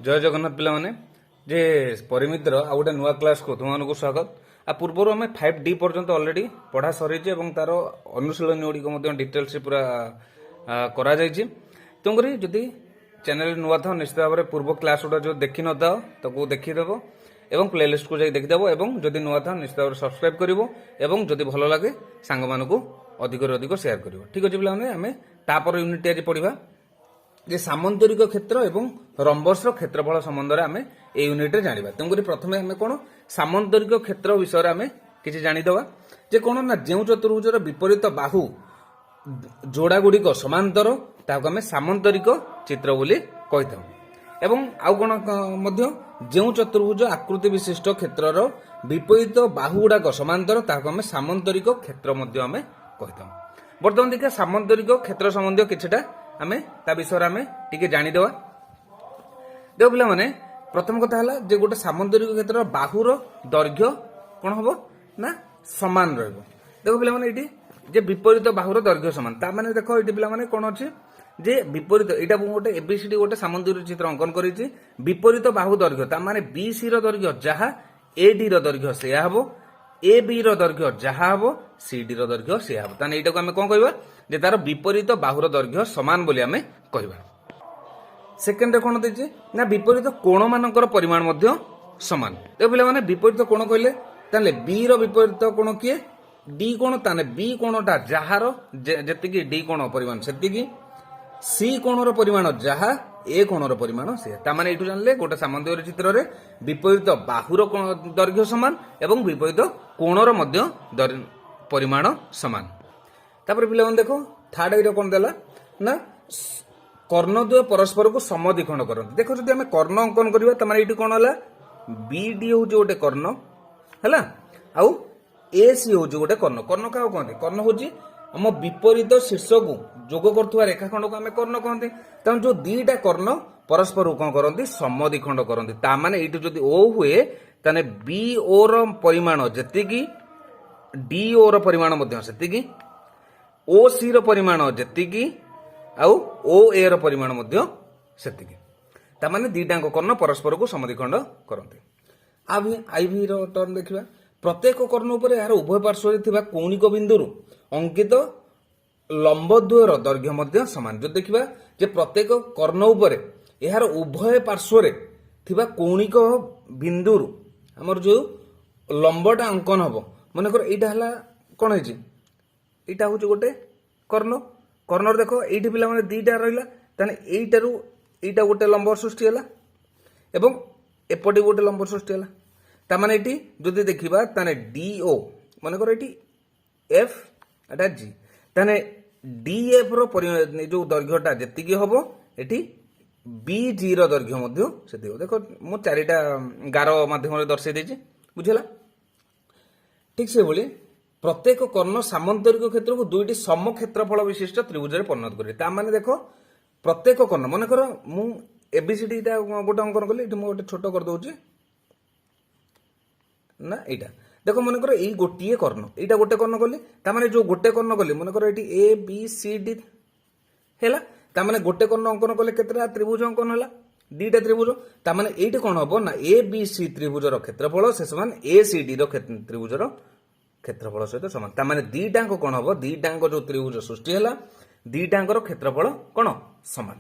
जय जगन्नाथ पिला माने जे परिमित्र आ गोटे नुआ क्लास को तुमको स्वागत। आ पूर्व आम 5D पर्यंत अलरेडी पढ़ा सरी तार अनुशीलन गुड़िक डिटेल्स पूरा करा तेणुक जदि चैनल नुआ था निश्चित भाव में पूर्व क्लास गुड़ा जो देखी न था तो देखीदेव एवं प्लेलिस्ट को जाई देखीदेव एवं जदि नुआ था निश्चित भाव सब्सक्राइब करिवो एवं जदि भल लगे सांग मानकु अधिक अधिक शेयर करिवो। ठीक अछि पिला माने आमे तापर यूनिट आज पढ़िबा जे सामंतरिक क्षेत्र एवं रंबस क्षेत्रफल संबंध में आम ए यूनिट रे जानिबा। तेणुक प्रथमे आम कौन सामंतरिक क्षेत्र विषय आम किसी जानीदवा जे कौन ना जो चतुर्भुजर विपरीत बाहु जोड़ा गुड़िक समांतर ताको आम सामंतरिक चित्र बोली कही एवं आउ कौन जो चतुर्भुज आकृति विशिष्ट क्षेत्रर विपरीत बाहु गुड़ाक समांतर ताको आम सामंतरिक क्षेत्र आम कही। बर्तमान देखिए सामंतरिक क्षेत्र संबंधी किछटा आमे ता विषय आमे टिके जानिदेवा। देख पिला माने प्रथम कथा हला जे गोटे सामंतरिक क्षेत्र बाहुर दैर्घ्य कोन हबो ना समान रहबो। देखो पिला माने इटी जे विपरीत बाहुर दैर्घ्य समान ता माने देखो इटी पिला माने कोन अछि जे विपरीत एटा गोटे एबीसीडी गोटे सामंतरिक चित्र अंकन करिछि विपरीत बाहु दैर्घ्य ता माने बीसी रो दैर्घ्य जहा एडी रो दैर्घ्य सेया हबो ए बी रो दैर्घ्य जहा हबो सीडी रो दैर्घ्य सेया हबो। ताने एटा को आमे कोन कहबा जे तार विपरीत बाहुर दैर्घ्य समान बोली आमे कहबा। सेकेंड रे कोन देछि ना विपरीत कोण मानकर परिमाण मध्य समान। ए पिला माने विपरीत कोण कहले ताले बी रो विपरीत कोण किए डी कोण ताने बी कोणटा जहार जेतिकी डी कोण परिमाण सेतिकी सी कोणर परिमाण जहा ए कोणर परिमाण से ता माने एठु जानले गोटे सामंतरिक चित्र रे विपरीत बाहुर दैर्घ्य समान एवं विपरीत कोणर मध्य परिमाण समान। तापर पिला माने देखो थर्ड एटा कोन देला ना कर्णद्वय परस्पर को समद्विखंड करते। देखो जदि आम कर्ण अंकन करबा त माने एठी कोन हला बीडी हो गोटे कर्ण हला आउ एसी हो गोटे कर्ण। कर्ण का कहते कर्ण हो आम विपरीत शीर्ष को जोग करथुवा रेखाखंड को आम कर्ण कहते। तेणु जो दीटा कर्ण परस्पर कौन करती समद्विखंड करती ता माने एठी जदि ओ हुए ताने बी ओ र परिमाण जेतिकी डी ओ र परिमाण मध्य सेतिकी ओ सी र परिमाण जेतिकी आउ ओ ए र परिमाण मध्य सेतिकी ता माने दीटांक कर्ण परस्पर को समद्विखंड करते। आईवी रो टर्न देखिबा प्रत्येक कर्ण उपरे यार उभय पार्श्व थिबा कौणिक बिंदुरु अंकित लंबद्वयर दैर्घ्य मध्य समान। जो देखिबा जे प्रत्येक कर्ण उपरे यार उभय पार्श्व थिबा कौणिक बिंदुरु हमर जो लंबटा अंकन हबो माने कर एटा हला कोन हेछि एटा होछ गोटे कर्ण कर्णर देखो एठी पिला माने दीटा रहिला ताने एटारु एटा गोटे लंब सृष्टि हला एवं एपटी गोटे लंब सृष्टि हला ता माने एठी जदि देखिबा ताने डीओ माने कर एठी एफ एटा जी ताने डीएफ रो जो दैर्घ्यटा जेतिकी हबो एठी बीजी रो दैर्घ्य मध्य सेतिको। देखो मु चारिटा गारो माध्यम रे दर्शाइ देछि बुझिला। ठीक से बोली प्रत्येक कर्ण सामंतरिक क्षेत्र को दुईटी सम क्षेत्रफल विशिष्ट त्रिभुज रे परिणत करे। ता माने देखो प्रत्येक कर्ण माने कर मु एबीसीडी टा गोटे अंकन कले एठी मु गोटे छोट कर दउछि ना एटा देखो मन कर एई गोटिए कर्ण एटा गोटे कर्ण कले ता माने जो गोटे कर्ण कले मन कर एठी ए बी सी डी हैला ता माने गोटे कर्ण अंकन कले केतरा त्रिभुज अंकन हला डीटा त्रिभुज ता माने एठी कोन हबो ना ए बी सी त्रिभुज रो क्षेत्रफल से समान ए सी डी रो त्रिभुज रो क्षेत्रफल सहित समान। ता माने दीटांक कोन हबो दीटांक जो त्रिभुज सृष्टि हला दीटांक रो क्षेत्रफल कोन समान।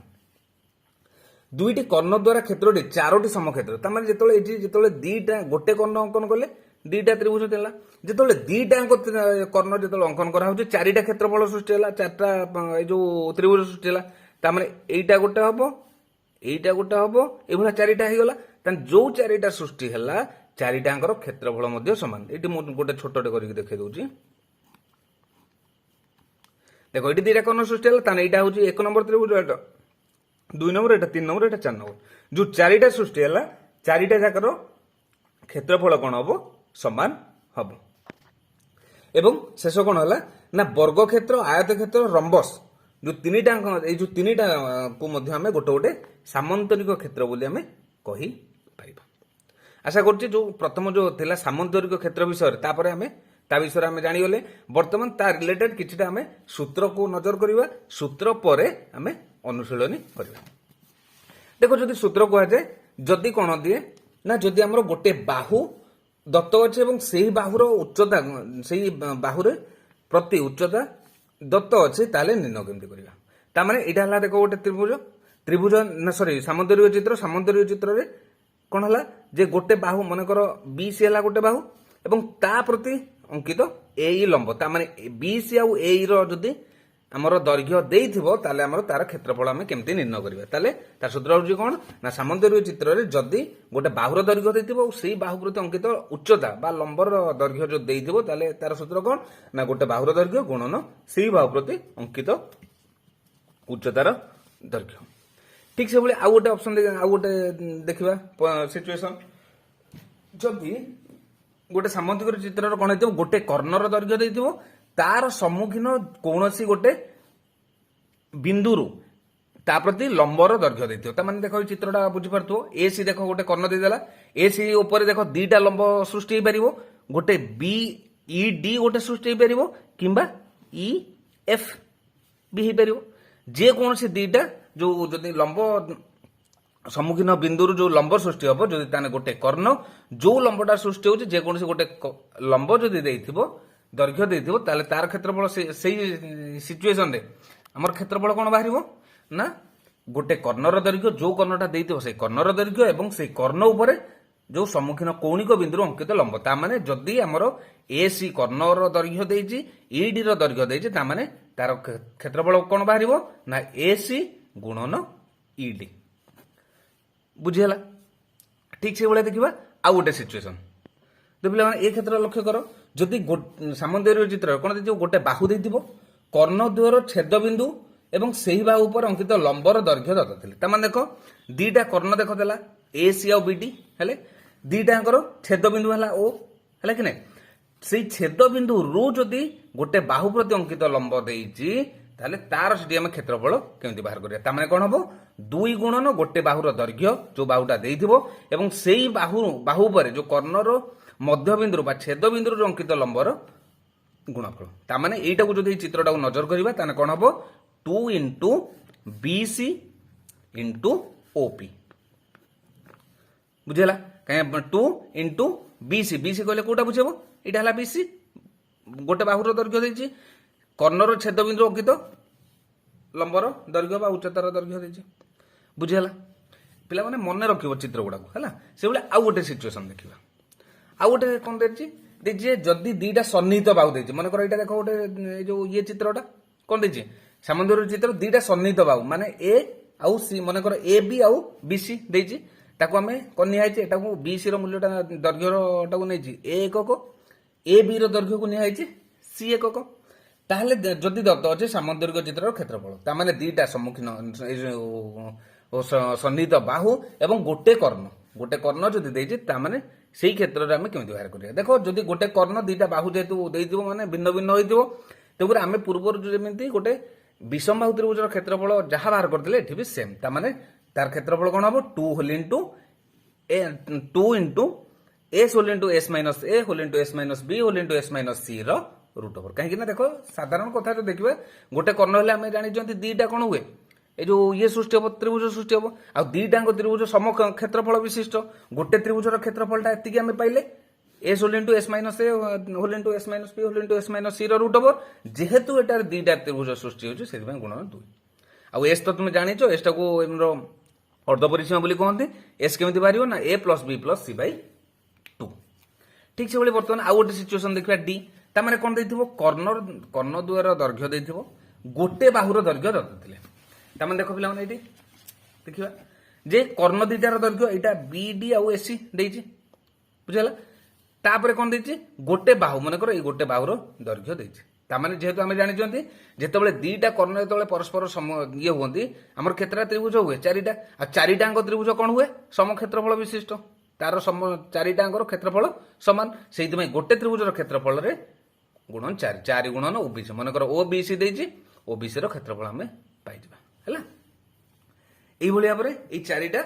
दुईटी कर्ण द्वारा क्षेत्रटी चारोटी समक्षेत्र ता माने जेतोले एठी जेतोले दीटा गोटे कर्ण अंकन कले दीटा त्रिभुज देला जेतोले दीटांक कर्ण जेतोले अंकन करा होची चारिटा क्षेत्रफल सृष्टि हला चारटा ए जो त्रिभुज सृष्टि हला ता माने एईटा गोटे हबो एभला चारिटा हे गला ता जो चारिटा सृष्टि हला चारिटांकर क्षेत्रफल मध्य समान। एटी मु गोटे छोटटे करिक देखाइ दउची देखो एटी दीटा कर्ण सृष्टि हला ता एटा होची 1 नंबर त्रिभुज एटा 2 नंबर एटा 3 नंबर एटा 4 नंबर जो चारिटा सृष्टि हला चारिटा जाकर क्षेत्रफल कोन हबो समान हबो। एवं शेष कोन हला ना वर्ग क्षेत्र आयत क्षेत्र रंबस जो तीनटा को मध्य हमें गोटे गोटे सामंतरिक क्षेत्र बोली हमें कही पाइबा। आशा करछि जो प्रथम जो थिला सामंतरिक क्षेत्र विषय तापरे हमें ता विषय हमें जानी गले वर्तमान ता रिलेटेड किछटा हमें सूत्र को नजर करिवा सूत्र परे हमें अनुशीलनी करिवा। देखो जदि सूत्र कह जाए ଯଦି କ'ଣ ଦିଏ ନା ଯଦି ଆମର ଗୋଟେ ବାହୁ ଦତ୍ତ ଅଛି ଏବଂ ସେଇ ବାହୁର ଉଚ୍ଚତା ସେଇ ବାହୁରେ ପ୍ରତି ଉଚ୍ଚତା ଦତ୍ତ ଅଛି ତାହେଲେ ନିର୍ଣ୍ଣୟ କେମିତି କରିବା। ତାମାନେ ଏଇଟା ହେଲା ଦେଖ ଗୋଟେ ତ୍ରିଭୁଜ ନା ସରି ସାମନ୍ତରିକ ଚିତ୍ରରେ କ'ଣ ହେଲା ଯେ ଗୋଟେ ବାହୁ ମନେକର BC ହେଲା ଗୋଟେ ବାହୁ ଏବଂ ତା ପ୍ରତି ଅଙ୍କିତ ଏଇ ଲମ୍ବ ତାମାନେ BC ଆଉ ଏଇ ର ଯଦି ଆମର ଦୈର୍ଘ୍ୟ ଦେଇଥିବ ତାହେଲେ ଆମର ତାର କ୍ଷେତ୍ରଫଳ ଆମେ କେମିତି ନିର୍ଣ୍ଣୟ କରିବା। ତାହେଲେ ତାର ସୂତ୍ର ହେଉଛି କ'ଣ ନା ସାମନ୍ତରିକ ଚିତ୍ରରେ ଯଦି ଗୋଟେ ବାହୁର ଦୈର୍ଘ୍ୟ ଦେଇଥିବ ଆଉ ସେଇ ବାହୁ ପ୍ରତି ଅଙ୍କିତ ଉଚ୍ଚତା ବା ଲମ୍ବର ଦୈର୍ଘ୍ୟ ଯଦି ଦେଇଥିବ ତାହେଲେ ତାର ସୂତ୍ର କ'ଣ ନା ଗୋଟେ ବାହୁର ଦୈର୍ଘ୍ୟ ଗୁଣନ ସେଇ ବାହୁ ପ୍ରତି ଅଙ୍କିତ ଉଚ୍ଚତାର ଦୈର୍ଘ୍ୟ। ଠିକ ସେଭଳି ଆଉ ଗୋଟେ ଅପସନ ଆଉ ଗୋଟେ ଦେଖିବା ସିଚୁଏସନ ଯଦି ଗୋଟେ ସାମନ୍ତରିକ ଚିତ୍ରର କ'ଣ ହେଇଥିବ ଗୋଟେ କର୍ଣ୍ଣର ଦୈର୍ଘ୍ୟ ଦେଇଥିବ ତାର ସମ୍ମୁଖୀନ କୌଣସି ଗୋଟେ ବିନ୍ଦୁରୁ ତା ପ୍ରତି ଲମ୍ବର ଦୈର୍ଘ୍ୟ ଦେଇଥିବ। ତାମାନେ ଦେଖ ଏଇ ଚିତ୍ରଟା ବୁଝିପାରୁଥିବ AC ଦେଖ ଗୋଟେ କର୍ଣ୍ଣ ଦେଇଦେଲା AC ଉପରେ ଦେଖ ଦିଟା ଲମ୍ବ ସୃଷ୍ଟି ହେଇପାରିବ ଗୋଟେ BED ଗୋଟେ ସୃଷ୍ଟି ହେଇପାରିବ କିମ୍ବା EF ବି ହେଇପାରିବ ଯେକୌଣସି ଦିଟା ଯୋଉ ଯଦି ଲମ୍ବ ସମ୍ମୁଖୀନ ବିନ୍ଦୁରୁ ଯୋଉ ଲମ୍ବ ସୃଷ୍ଟି ହବ ଯଦି ତାହେଲେ ଗୋଟେ କର୍ଣ୍ଣ ଯୋଉ ଲମ୍ବଟା ସୃଷ୍ଟି ହଉଛି ଯେକୌଣସି ଗୋଟେ ଲମ୍ବ ଯଦି ଦେଇଥିବ ଦୈର୍ଘ୍ୟ ଦେଇଥିବ ତାହେଲେ ତାର କ୍ଷେତ୍ରଫଳ ସେଇ ସିଚୁଏସନରେ ଆମର କ୍ଷେତ୍ରଫଳ କ'ଣ ବାହାରିବ ନା ଗୋଟେ କର୍ଣ୍ଣର ଦୈର୍ଘ୍ୟ ଯୋଉ କର୍ଣ୍ଣଟା ଦେଇଥିବ ସେଇ କର୍ଣ୍ଣର ଦୈର୍ଘ୍ୟ ଏବଂ ସେଇ କର୍ଣ୍ଣ ଉପରେ ଯୋଉ ସମ୍ମୁଖୀନ କୌଣିକ ବିନ୍ଦୁରୁ ଅଙ୍କିତ ଲମ୍ବ ତାମାନେ ଯଦି ଆମର AC କର୍ଣ୍ଣର ଦୈର୍ଘ୍ୟ ଦେଇଛି ED ର ଦୈର୍ଘ୍ୟ ଦେଇଛି ତାମାନେ ତାର କ୍ଷେତ୍ରଫଳ କ'ଣ ବାହାରିବ ନା AC ଗୁଣନ ED ବୁଝିହେଲା। ଠିକ ସେଇଭଳିଆ ଦେଖିବା ଆଉ ଗୋଟେ ସିଚୁଏସନ ପିଲାମାନେ ଏ କ୍ଷେତ୍ରରେ ଲକ୍ଷ୍ୟ କର ଯଦି ସାମନ୍ତରିକ ଚିତ୍ରରେ କ'ଣ ଦେଇଥିବ ଗୋଟେ ବାହୁ ଦେଇଥିବ କର୍ଣ୍ଣ ଦ୍ୱୟର ଛେଦ ବିନ୍ଦୁ ଏବଂ ସେହି ବାହୁ ଉପରେ ଅଙ୍କିତ ଲମ୍ବର ଦୈର୍ଘ୍ୟ ଦତ୍ତ ଥିଲେ ତାମାନେ ଦେଖ ଦିଟା କର୍ଣ୍ଣ ଦେଖ ଦେଲା AC ଆଉ BD ହେଲେ ଦିଟାଙ୍କର ଛେଦ ବିନ୍ଦୁ ହେଲା O ହେଲା କି ନାଇଁ ସେଇ ଛେଦ ବିନ୍ଦୁରୁ ଯଦି ଗୋଟେ ବାହୁ ପ୍ରତି ଅଙ୍କିତ ଲମ୍ବ ଦେଇଛି ତାହେଲେ ତାର ସେଠି ଆମେ କ୍ଷେତ୍ରଫଳ କେମିତି ବାହାର କରିବା ତାମାନେ କ'ଣ ହବ 2 ଗୁଣନ ଗୋଟେ ବାହୁର ଦୈର୍ଘ୍ୟ ଯୋଉ ବାହୁଟା ଦେଇଥିବ ଏବଂ ସେଇ ବାହୁ ଉପରେ ଯୋଉ କର୍ଣ୍ଣର ମଧ୍ୟବିନ୍ଦୁରୁ ବା ଛେଦ ବିନ୍ଦୁରୁ ଅଙ୍କିତ ଲମ୍ବର ଗୁଣଫଳ ତାମାନେ ଏଇଟାକୁ ଯଦି ଚିତ୍ରଟାକୁ ନଜର କରିବା ତାହେଲେ କ'ଣ ହବ 2 into BC into OP ବୁଝିହେଲା କାହିଁକି 2 into BC କହିଲେ କୋଉଟା ବୁଝିବ ଏଇଟା ହେଲା BC ଗୋଟେ ବାହୁର ଦୈର୍ଘ୍ୟ ଦେଇଛି କର୍ଣ୍ଣର ଛେଦ ବିନ୍ଦୁ ଅଙ୍କିତ ଲମ୍ବର ଦୈର୍ଘ୍ୟ ବା ଉଚ୍ଚତାର ଦୈର୍ଘ୍ୟ ଦେଇଛି ବୁଝିହେଲା। ପିଲାମାନେ ମନେ ରଖିବ ଚିତ୍ର ଗୁଡାକୁ ହେଲା। ସେଭଳି ଆଉ ଗୋଟେ ସିଚୁଏସନ ଦେଖିବା ଆଉ ଗୋଟେ କ'ଣ ଦେଇଛି ଯଦି ଦିଟା ସନ୍ନିହିତ ବାହୁ ଦେଇଛି ମନେକର ଏଇଟା ଦେଖ ଗୋଟେ ଏଇ ଯୋଉ ଇଏ ଚିତ୍ରଟା କ'ଣ ଦେଇଛି ସାମନ୍ତରିକ ଚିତ୍ର ଦିଟା ସନ୍ନିହିତ ବାହୁ ମାନେ A ଆଉ C ମନେକର AB ଆଉ BC ଦେଇଛି ତାକୁ ଆମେ କ'ଣ ନିଆହେଇଛି ଏଟାକୁ BC ର ମୂଲ୍ୟଟା ଦୈର୍ଘ୍ୟଟାକୁ ନେଇଛି A ଏକକ AB ର ଦୈର୍ଘ୍ୟକୁ ନିଆହେଇଛି C ଏକକ ତାହେଲେ ଯଦି ଦତ୍ତ ଅଛି ସାମନ୍ତରିକ ଚିତ୍ରର କ୍ଷେତ୍ରଫଳ ତାମାନେ ଦିଟା ସମ୍ମୁଖୀନ ସନ୍ନିହିତ ବାହୁ ଏବଂ ଗୋଟେ କର୍ଣ୍ଣ ଯଦି ଦେଇଛି ତାମାନେ ସେଇ କ୍ଷେତ୍ରରେ ଆମେ କେମିତି ବାହାର କରିବା ଦେଖ ଯଦି ଗୋଟେ କର୍ଣ୍ଣ ଦିଟା ବାହୁ ଯେହେତୁ ଦେଇଥିବ ମାନେ ଭିନ୍ନ ଭିନ୍ନ ହୋଇଥିବ ତେଣୁକରି ଆମେ ପୂର୍ବରୁ ଯେମିତି ଗୋଟେ ବିଷମ ବାହୁ ତ୍ରିଭୁଜର କ୍ଷେତ୍ରଫଳ ଯାହା ବାହାର କରିଥିଲେ ଏଠି ବି ସେମ୍ ତାମାନେ ତାର କ୍ଷେତ୍ରଫଳ କ'ଣ ହବ 2 into S whole into S minus A whole into S minus B whole into S minus C ର ରୁଟ୍ ଓଭର କାହିଁକି ନା ଦେଖ ସାଧାରଣ କଥା ଯଦି ଦେଖିବା ଗୋଟେ କର୍ଣ୍ଣ ହେଲେ ଆମେ ଜାଣିଛନ୍ତି ଦିଟା କ'ଣ ହୁଏ এই যে ইয়ে সৃষ্টি হব ত্রিভুজ সৃষ্টি হব আর দুইটাঙ্ক ত্রিভুজ সম ক্ষেত্রফল বিশিষ্ট গোটে ত্রিভুজর ক্ষেত্রফলটা এতিকি আমি পাইলে s whole into s minus a whole into s minus b whole into s minus c root over যেহেতু এটার দুইটা ত্রিভুজ সৃষ্টি হচ্ছে সেদিন গুণন 2 আর এস তো তুমি জানিছ এসটাকু এমর অর্ধপরিসীমা বলি কহନ୍ତି এস কেমিতি বাহিব না a plus B plus C by 2 ঠিক সেভাবে বর্তমান আউ গোটে সিচুয়েশন ଦେଖିବା ডি তা মানে কোন ଦେଇଥିବ কর্ণ দ্বয়ের দৈর্ঘ্য ଦେଇଥିବ গোটে বাহুর দৈর্ঘ্য দত্তଥିଲେ তা মানে দেখো পিলাମାନେ এটি ଦେଖିବା যে কর্ণ দুইটার দৈর্ঘ্য এটা বিডি আউ এসি ଦେଇଛି বুঝিলা তারপরে কোন ଦେଇଛି গোটে বাহু মনে করো এই গোটে বাহুর দৈর্ঘ্য ଦେଇଛି তা মানে যেহেতু আমি জানিছন্তি যেতବେଳେ দুইটা কর্ণ যেতବେଳେ পরস্পর ইয়ে হুঁতি আমার ক্ষেত্রে ত্রিভুজ হুয়ে চারিটা আর চারিটাঙ্ক ত্রিভুজ কোন হুয়ে সমক্ষেত্রফল বিশিষ্ট তার চারিটাঙ্কর ক্ষেত্রফল সমান সেইপাই গোটে ত্রিভুজর ক্ষেত্রফলের গুণন 4 4 গুণন ওবিসি মনে করো ওবিসি ଦେଇଛି ওবিসি র ক্ষেত্রফল আমি পাইଯିବା ହେଲା এইভাবে ভাবে এই চারিটা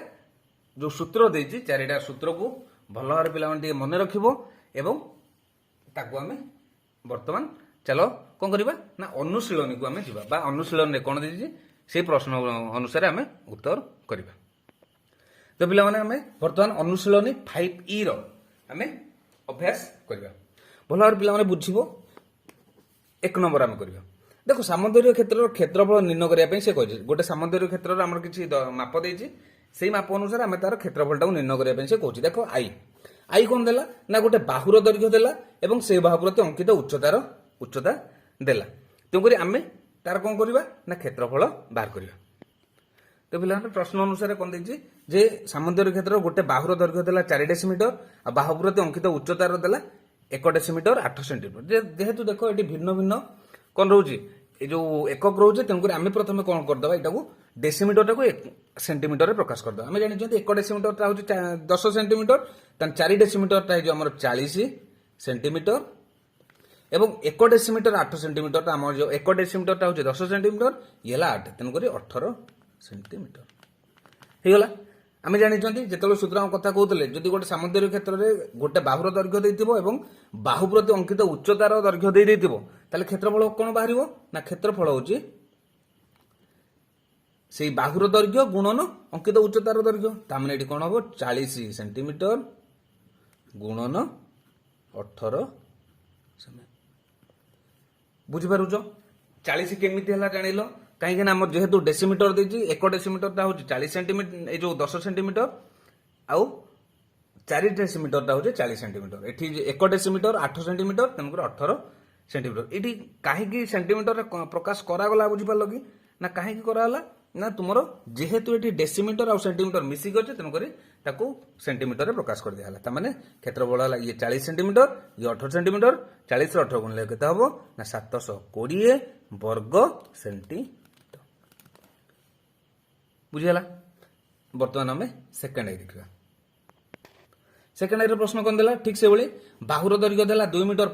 যে সূত্র ଦେଇଛି চারিটা সূত্রକୁ ଭଲ ଭାବରେ ପିଲାମାନେ ଟିକେ ମନେ ରଖିବ ଏବଂ ତାକୁ ଆମେ ବର୍ତ୍ତମାନ ଚାଲ କ'ଣ କରିବା ନା ଅନୁଶୀଳନୀକୁ ଆମେ ଯିବା ବା ଅନୁଶୀଳନରେ କ'ଣ ଦେଇଛି ସେଇ ପ୍ରଶ୍ନ ଅନୁସାରେ ଆମେ ଉତ୍ତର କରିବା ତ ପିଲାମାନେ ଆମେ ବର୍ତ୍ତମାନ ଅନୁଶୀଳନୀ 5E ର ଆମେ ଅଭ୍ୟାସ କରିବା। ଭଲ ଭାବରେ ପିଲାମାନେ ବୁଝିବ। 1 ନମ୍ବର ଆମେ କରିବା। ଦେଖ ସାମନ୍ତରିକ କ୍ଷେତ୍ରର କ୍ଷେତ୍ରଫଳ ନିର୍ଣ୍ଣୟ କରିବା ପାଇଁ ସେ କହିଛି ଗୋଟେ ସାମନ୍ତରିକ କ୍ଷେତ୍ରର ଆମର କିଛି ମାପ ଦେଇଛି ସେଇ ମାପ ଅନୁସାରେ ଆମେ ତାର କ୍ଷେତ୍ରଫଳଟାକୁ ନିର୍ଣ୍ଣୟ କରିବା ପାଇଁ ସେ କହୁଛି। ଦେଖ ଆଇ କଣ ଦେଲା ନା ଗୋଟେ ବାହୁର ଦୈର୍ଘ୍ୟ ଦେଲା ଏବଂ ସେଇ ବାହୁ ପ୍ରତି ଅଙ୍କିତ ଉଚ୍ଚତା ଦେଲା। ତେଣୁକରି ଆମେ ତାର କଣ କରିବା ନା କ୍ଷେତ୍ରଫଳ ବାହାର କରିବା। ତ ପିଲାମାନେ ପ୍ରଶ୍ନ ଅନୁସାରେ କଣ ଦେଇଛି ଯେ ସାମନ୍ତରିକ କ୍ଷେତ୍ରର ଗୋଟେ ବାହୁର ଦୈର୍ଘ୍ୟ ଦେଲା 4 ଡେସିମିଟର ଆଉ ବାହୁ ପ୍ରତି ଅଙ୍କିତ ଉଚ୍ଚତାର ଦେଲା 1 ଡେସିମିଟର 8 ସେଣ୍ଟିମିଟର। ଯେହେତୁ ଦେଖ ଏଠି ଭିନ୍ନ ଭିନ୍ନ କଣ ରହୁଛି ଏ ଯୋଉ ଏକକ ରହୁଛି ତେଣୁକରି ଆମେ ପ୍ରଥମେ କଣ କରିଦେବା ଏଟାକୁ ଡେସିମିଟରଟାକୁ ସେଣ୍ଟିମିଟରରେ ପ୍ରକାଶ କରିଦେବା। ଆମେ ଜାଣିଛନ୍ତି 1 ଡେସିମିଟରଟା ହଉଛି 10 ସେଣ୍ଟିମିଟର, ତାହେଲେ 4 ଡେସିମିଟରଟା ହେଇଯିବ ଆମର 40 ସେଣ୍ଟିମିଟର ଏବଂ 1 ଡେସିମିଟର 8 ସେଣ୍ଟିମିଟରଟା ଆମର ଯୋଉ 1 ଡେସିମିଟରଟା ହଉଛି 10 ସେଣ୍ଟିମିଟର ଇଏ ହେଲା 8 ତେଣୁକରି 18 ସେଣ୍ଟିମିଟର ହେଇଗଲା। ଆମେ ଜାଣିଛନ୍ତି ଯେତେବେଳେ ସୂତ୍ରାଙ୍କ କଥା କହୁଥିଲେ ଯଦି ଗୋଟେ ସାମନ୍ତରିକ କ୍ଷେତ୍ରରେ ଗୋଟେ ବାହୁର ଦୈର୍ଘ୍ୟ ଦେଇଥିବ ଏବଂ ବାହୁ ପ୍ରତି ଅଙ୍କିତ ଉଚ୍ଚତାର ଦୈର୍ଘ୍ୟ ଦେଇଥିବ ତାହେଲେ କ୍ଷେତ୍ରଫଳ କଣ ବାହାରିବ ନା କ୍ଷେତ୍ରଫଳ ହଉଛି ସେଇ ବାହୁର ଦୈର୍ଘ୍ୟ ଗୁଣନ ଅଙ୍କିତ ଉଚ୍ଚତାର ଦୈର୍ଘ୍ୟ। ତାମାନେ ଏଠି କଣ ହବ 40 ସେଣ୍ଟିମିଟର ଗୁଣନ 18 ବୁଝିପାରୁଛ 40 କେମିତି ହେଲା ଜାଣିଲ କାହିଁକି ନା ଆମର ଯେହେତୁ ଡେସିମିଟର ଦେଇଛି 1 ଡେସିମିଟରଟା ହଉଛି 40 ସେଣ୍ଟିମିଟର ଏଇ ଯୋଉ 10 ସେଣ୍ଟିମିଟର ଆଉ 4 ଡେସିମିଟରଟା ହଉଛି 40 ସେଣ୍ଟିମିଟର। ଏଠି 1 ଡେସିମିଟର 8 ସେଣ୍ଟିମିଟର ତେଣୁକରି 18 ସେଣ୍ଟିମିଟର। ଏଠି କାହିଁକି ସେଣ୍ଟିମିଟରରେ ପ୍ରକାଶ କରାଗଲା ବୁଝିପାରିଲ କି ନା କାହିଁକି କରାଗଲା ନା ତୁମର ଯେହେତୁ ଏଠି ଡେସିମିଟର ଆଉ ସେଣ୍ଟିମିଟର ମିଶିକି ଅଛି ତେଣୁକରି ତାକୁ ସେଣ୍ଟିମିଟରରେ ପ୍ରକାଶ କରିଦିଆହେଲା। ତାମାନେ କ୍ଷେତ୍ରଫଳ ହେଲା ଇଏ 40 ସେଣ୍ଟିମିଟର ଇଏ 18 ସେଣ୍ଟିମିଟର 40 ରୁ 18 ଗୁଣିଲେ କେତେ ହବ ନା 720 ବର୍ଗ ସେଣ୍ଟିମିଟର ବୁଝିଗଲା। ବର୍ତ୍ତମାନ ଆମେ ସେକେଣ୍ଡ ଆଇ ଦେଖିବା। ସେକେଣ୍ଡ ଆଇର ପ୍ରଶ୍ନ କଣ ଦେଲା ଠିକ ସେଭଳି ବାହୁର ଦୈର୍ଘ୍ୟ ଦେଲା 2 ମିଟର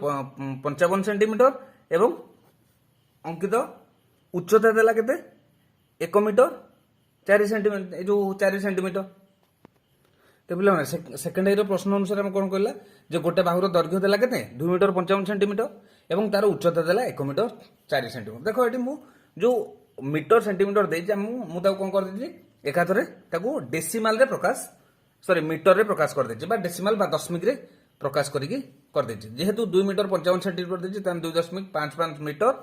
55 ସେଣ୍ଟିମିଟର ଏବଂ ଅଙ୍କିତ ଉଚ୍ଚତା ଦେଲା କେତେ 1 ମିଟର 4 ସେଣ୍ଟିମିଟର ଏ ଯୋଉ 4 ସେଣ୍ଟିମିଟର। ତ ପିଲାମାନେ ସେକେଣ୍ଡ ଆଇର ପ୍ରଶ୍ନ ଅନୁସାରେ ଆମେ କଣ କହିଲା ଯେ ଗୋଟେ ବାହୁର ଦୈର୍ଘ୍ୟ ଦେଲା କେତେ 2 ମିଟର 55 ସେଣ୍ଟିମିଟର ଏବଂ ତାର ଉଚ୍ଚତା ଦେଲା 1 ମିଟର 4 ସେଣ୍ଟିମିଟର। ଦେଖ ଏଠି ମୁଁ ଯୋଉ ମିଟର ସେଣ୍ଟିମିଟର ଦେଇଛି ମୁଁ ତାକୁ କଣ କରିଦେଇଛି ଏକାଥରେ ତାକୁ ଡେସିମାଲରେ ପ୍ରକାଶ ମିଟରରେ ପ୍ରକାଶ କରିଦେଇଛି ବା ଡେସିମାଲ ବା ଦଶମିକରେ ପ୍ରକାଶ କରିକି କରିଦେଇଛି। ଯେହେତୁ 2 ମିଟର 55 ସେଣ୍ଟିମିଟର ଦେଇଛି ତାହେଲେ 2.55 ମିଟର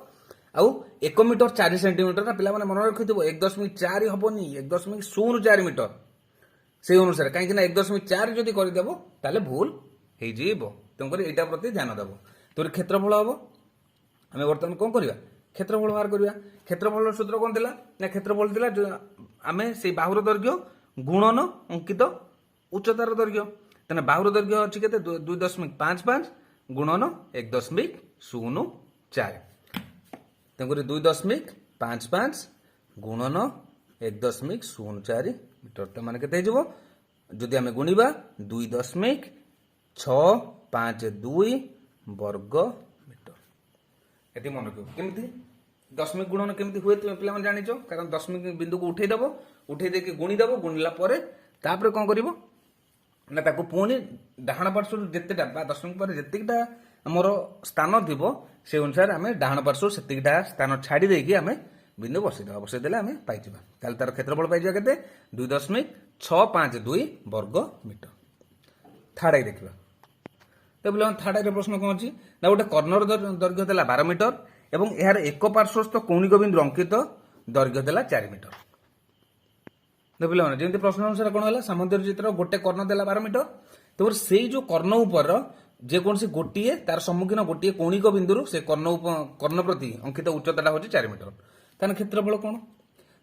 ଆଉ 1 ମିଟର 4 ସେଣ୍ଟିମିଟର ନା ପିଲାମାନେ ମନେ ରଖିଥିବ 1.4 ହବନି 1.04 ମିଟର ସେଇ ଅନୁସାରେ କାହିଁକି ନା 1.4 ଯଦି କରିଦେବ ତାହେଲେ ଭୁଲ ହେଇଯିବ। ତେଣୁକରି ଏଇଟା ପ୍ରତି ଧ୍ୟାନ ଦେବ। ତୋର କ୍ଷେତ୍ରଫଳ ହବ ଆମେ ବର୍ତ୍ତମାନ କଣ କରିବା କ୍ଷେତ୍ରଫଳ ବାହାର କରିବା। କ୍ଷେତ୍ରଫଳର ସୂତ୍ର କଣ ଥିଲା ନା କ୍ଷେତ୍ରଫଳ ଥିଲା ଆମେ ସେଇ ବାହୁର ଦୈର୍ଘ୍ୟ ଗୁଣନ ଅଙ୍କିତ ଉଚ୍ଚତାର ଦୈର୍ଘ୍ୟ। ତାହେଲେ ବାହୁର ଦୈର୍ଘ୍ୟ ଅଛି କେତେ 2.55 ଗୁଣନ 1.04 ତେଣୁକରି 2.55 ଗୁଣନ 1.04 ମିଟର ତ ମାନେ କେତେ ହେଇଯିବ ଯଦି ଆମେ ଗୁଣିବା 2.652 ବର୍ଗ ମିଟର। ଏଠି ମନେ ରଖିବ କେମିତି ଦଶମିକ ଗୁଣନ କେମିତି ହୁଏ ତୁମେ ପିଲାମାନେ ଜାଣିଛ କାରଣ ଦଶମିକ ବିନ୍ଦୁକୁ ଉଠେଇଦବ ଉଠେଇ ଦେଇକି ଗୁଣିଦବ ଗୁଣିଲା ପରେ ତାପରେ କଣ କରିବ ନା ତାକୁ ପୁଣି ଡାହାଣ ପାର୍ଶ୍ୱରୁ ଯେତେଟା ବା ଦଶମିକ ପରେ ଯେତିକିଟା ଆମର ସ୍ଥାନ ଥିବ ସେ ଅନୁସାରେ ଆମେ ଡାହାଣ ପାର୍ଶ୍ୱରୁ ସେତିକିଟା ସ୍ଥାନ ଛାଡି ଦେଇକି ଆମେ ବିନ୍ଦୁ ବସେଇଦେବା ବସେଇଦେଲେ ଆମେ ପାଇଯିବା। ତାହେଲେ ତାର କ୍ଷେତ୍ରଫଳ ପାଇଯିବା କେତେ 2.652 ବର୍ଗ ମିଟର। ଥାର୍ଡ ଆଇ ଦେଖିବା। ତ ପିଲାମାନେ ଥାର୍ଡ ଆଇର ପ୍ରଶ୍ନ କଣ ଅଛି ନା ଗୋଟେ କର୍ଣ୍ଣର ଦୈର୍ଘ୍ୟ ଦେଲା 12 ମିଟର ଏବଂ ଏହାର ଏକ ପାର୍ଶ୍ୱସ୍ଥ କୌଣିକ ବିନ୍ଦୁ ଅଙ୍କିତ ଦୈର୍ଘ୍ୟ ଦେଲା 4 ମିଟର। ପିଲାମାନେ ଯେମିତି ପ୍ରଶ୍ନ ଅନୁସାରେ କଣ ହେଲା ସାମନ୍ତରିକ ଚିତ୍ର ଗୋଟେ କର୍ଣ୍ଣ ଦେଲା 12 ମିଟର ତେବେ ସେଇ ଯୋଉ କର୍ଣ୍ଣ ଉପର ଯେକୌଣସି ଗୋଟିଏ ତାର ସମ୍ମୁଖୀନ ଗୋଟିଏ କୌଣିକ ବିନ୍ଦୁରୁ ସେ କର୍ଣ୍ଣ ପ୍ରତି ଅଙ୍କିତ ଉଚ୍ଚତାଟା ହଉଛି 4 ମିଟର। ତାହେଲେ କ୍ଷେତ୍ରଫଳ କଣ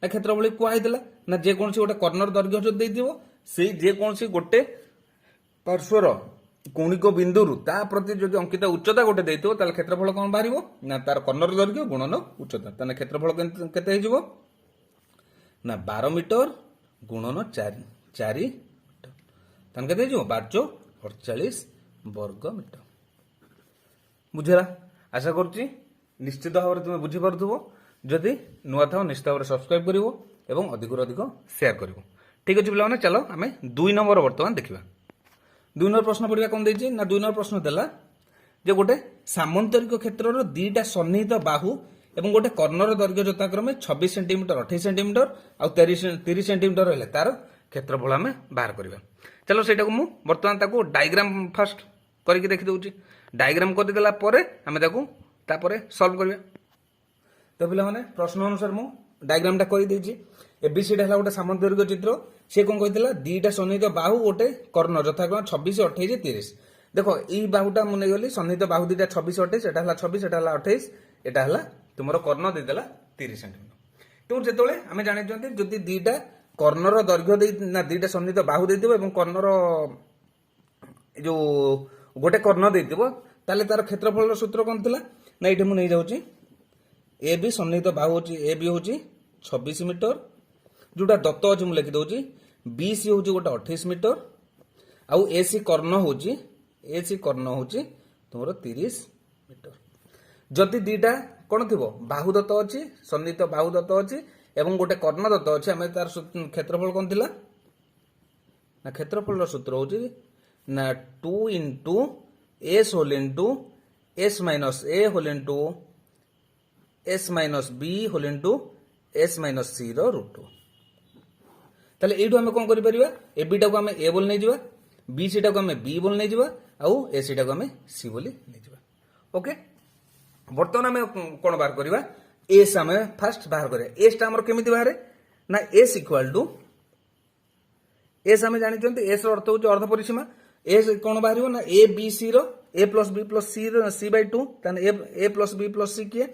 ନା କ୍ଷେତ୍ରଫଳ କୁହାଯାଇଥିଲା ନା ଯେକୌଣସି ଗୋଟେ କର୍ଣ୍ଣର ଦୈର୍ଘ୍ୟ ଯଦି ଦେଇଥିବ ସେଇ ଯେକୌଣସି ଗୋଟେ ପାର୍ଶ୍ୱର କୌଣିକ ବିନ୍ଦୁରୁ ତା ପ୍ରତି ଯଦି ଅଙ୍କିତ ଉଚ୍ଚତା ଗୋଟେ ଦେଇଥିବ ତାହେଲେ କ୍ଷେତ୍ରଫଳ କଣ ବାହାରିବ ନା ତାର କର୍ଣ୍ଣର ଦୈର୍ଘ୍ୟ ଗୁଣନ ଉଚ୍ଚତା। ତାହେଲେ କ୍ଷେତ୍ରଫଳ କେତେ ହେଇଯିବ ନା 12 ମିଟର ଗୁଣନ 4 ମିଟର ତାହେଲେ କେତେ ହେଇଯିବ 1248 ବର୍ଗ ମିଟର। ବୁଝିଲା ଆଶା କରୁଛି ନିଶ୍ଚିତ ଭାବରେ ତୁମେ ବୁଝିପାରୁଥିବ। ଯଦି ନୂଆ ଥାଅ ନିଶ୍ଚିତ ଭାବରେ ସବସ୍କ୍ରାଇବ କରିବ ଏବଂ ଅଧିକରୁ ଅଧିକ ସେୟାର କରିବ। ଠିକ ଅଛି ପିଲାମାନେ ଚାଲ ଆମେ 2 ନମ୍ବର ବର୍ତ୍ତମାନ ଦେଖିବା। 2 ନମ୍ବର ପ୍ରଶ୍ନ ପଢିବା କଣ ଦେଇଛି ନା 2 ନମ୍ବର ପ୍ରଶ୍ନ ଦେଲା ଯେ ଗୋଟେ ସାମନ୍ତରିକ କ୍ଷେତ୍ରର ଦିଟା ସନ୍ନିହିତ ବାହୁ ଏବଂ ଗୋଟେ କର୍ଣ୍ଣର ଦୈର୍ଘ୍ୟ ଯଥାକ୍ରମେ 26 ସେଣ୍ଟିମିଟର 28 ସେଣ୍ଟିମିଟର ଆଉ 30 ସେଣ୍ଟିମିଟର ହେଲେ ତାର क्षेत्रफल आम बाहर करवा। चलो सेटा को बर्तमान ताको डायग्राम फास्ट करके देखी दूची। डायग्राम करदेला आम तापर सल्व करवा। तो पिला माने प्रश्न अनुसार मु डायग्रामटा कर देछि। एबीसी है गोटे सामंतरिक चित्र। सी कौन कहला दीटा सन्निहित बाहु गोटे कर्ण यथाक्रम 26, 28, 30। देखो यही बाहुटा मुझे गली सन्निहित बाहु दीटा 26, 28 एटा 26 एटा 28 एटा तुम कर्ण देदेला 30 सेंटीमीटर। तो जो आम जानी जदि दीटा कर्णर दैर्घ्य ना दीटा सन्निहित बाहु दे कर्णर जो गोटे कर्ण दे तार क्षेत्रफल सूत्र कौन थी ना ये मुझे जाऊँगी ए बी सन्निहित बाहु हूँ ए बी हूँ 26 मीटर जोटा दत्त अच्छे मुझे लिखिदे बी सी हूँ गोटे 28 मीटर आउ ए सी कर्ण हूँ तुम 30 मीटर। जदि दीटा कौन थी बाहु दत्त अच्छी सन्निहित बाहु दत्त अच्छी एवं गोटे कर्ण दत्त अच्छे आम तार क्षेत्रफल कौन थी ना क्षेत्रफल सूत्र हूँ ना 2 into s whole into s minus a whole into s minus b whole into s minus c root. ताले एठू आम कौन कर ए बी टाक आम ए बोल नहीं जावा बी सी टाक आम बी बोल नहीं जावा आउ ए सी टाक आम सी बोली नहीं जावा। ओके बर्तमान आम कौन बाहर करवा एस आम फास्ट बाहर करा। एस टा केमी बाहर ना एस इक्वाल टू एस आम जानी एस अर्थ हूँ अर्ध परिसीमा। एस कौन बाहर ना a b c a plus b plus c by 2 a plus b plus c किए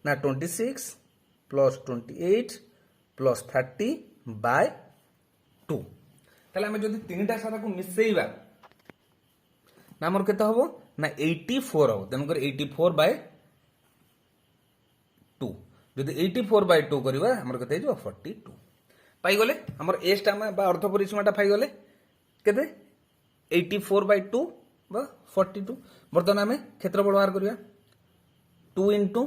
ना 26 प्लस 28 प्लस 30 बाय 2। ताले आम जब तीनटा सारा को मिसेइबा ना आमर केते हबो ना 84 हबो। तेणुकर 84 बाय 2 जदि 84 बाय 2 करवा आमर केते हो 42 पाइगले। आमर एस टा बा अर्ध परिसीमाटा पाइगले केते 84 बाय 2 बा 42। बर्तमान आम क्षेत्रफल बाहर करवा 2 into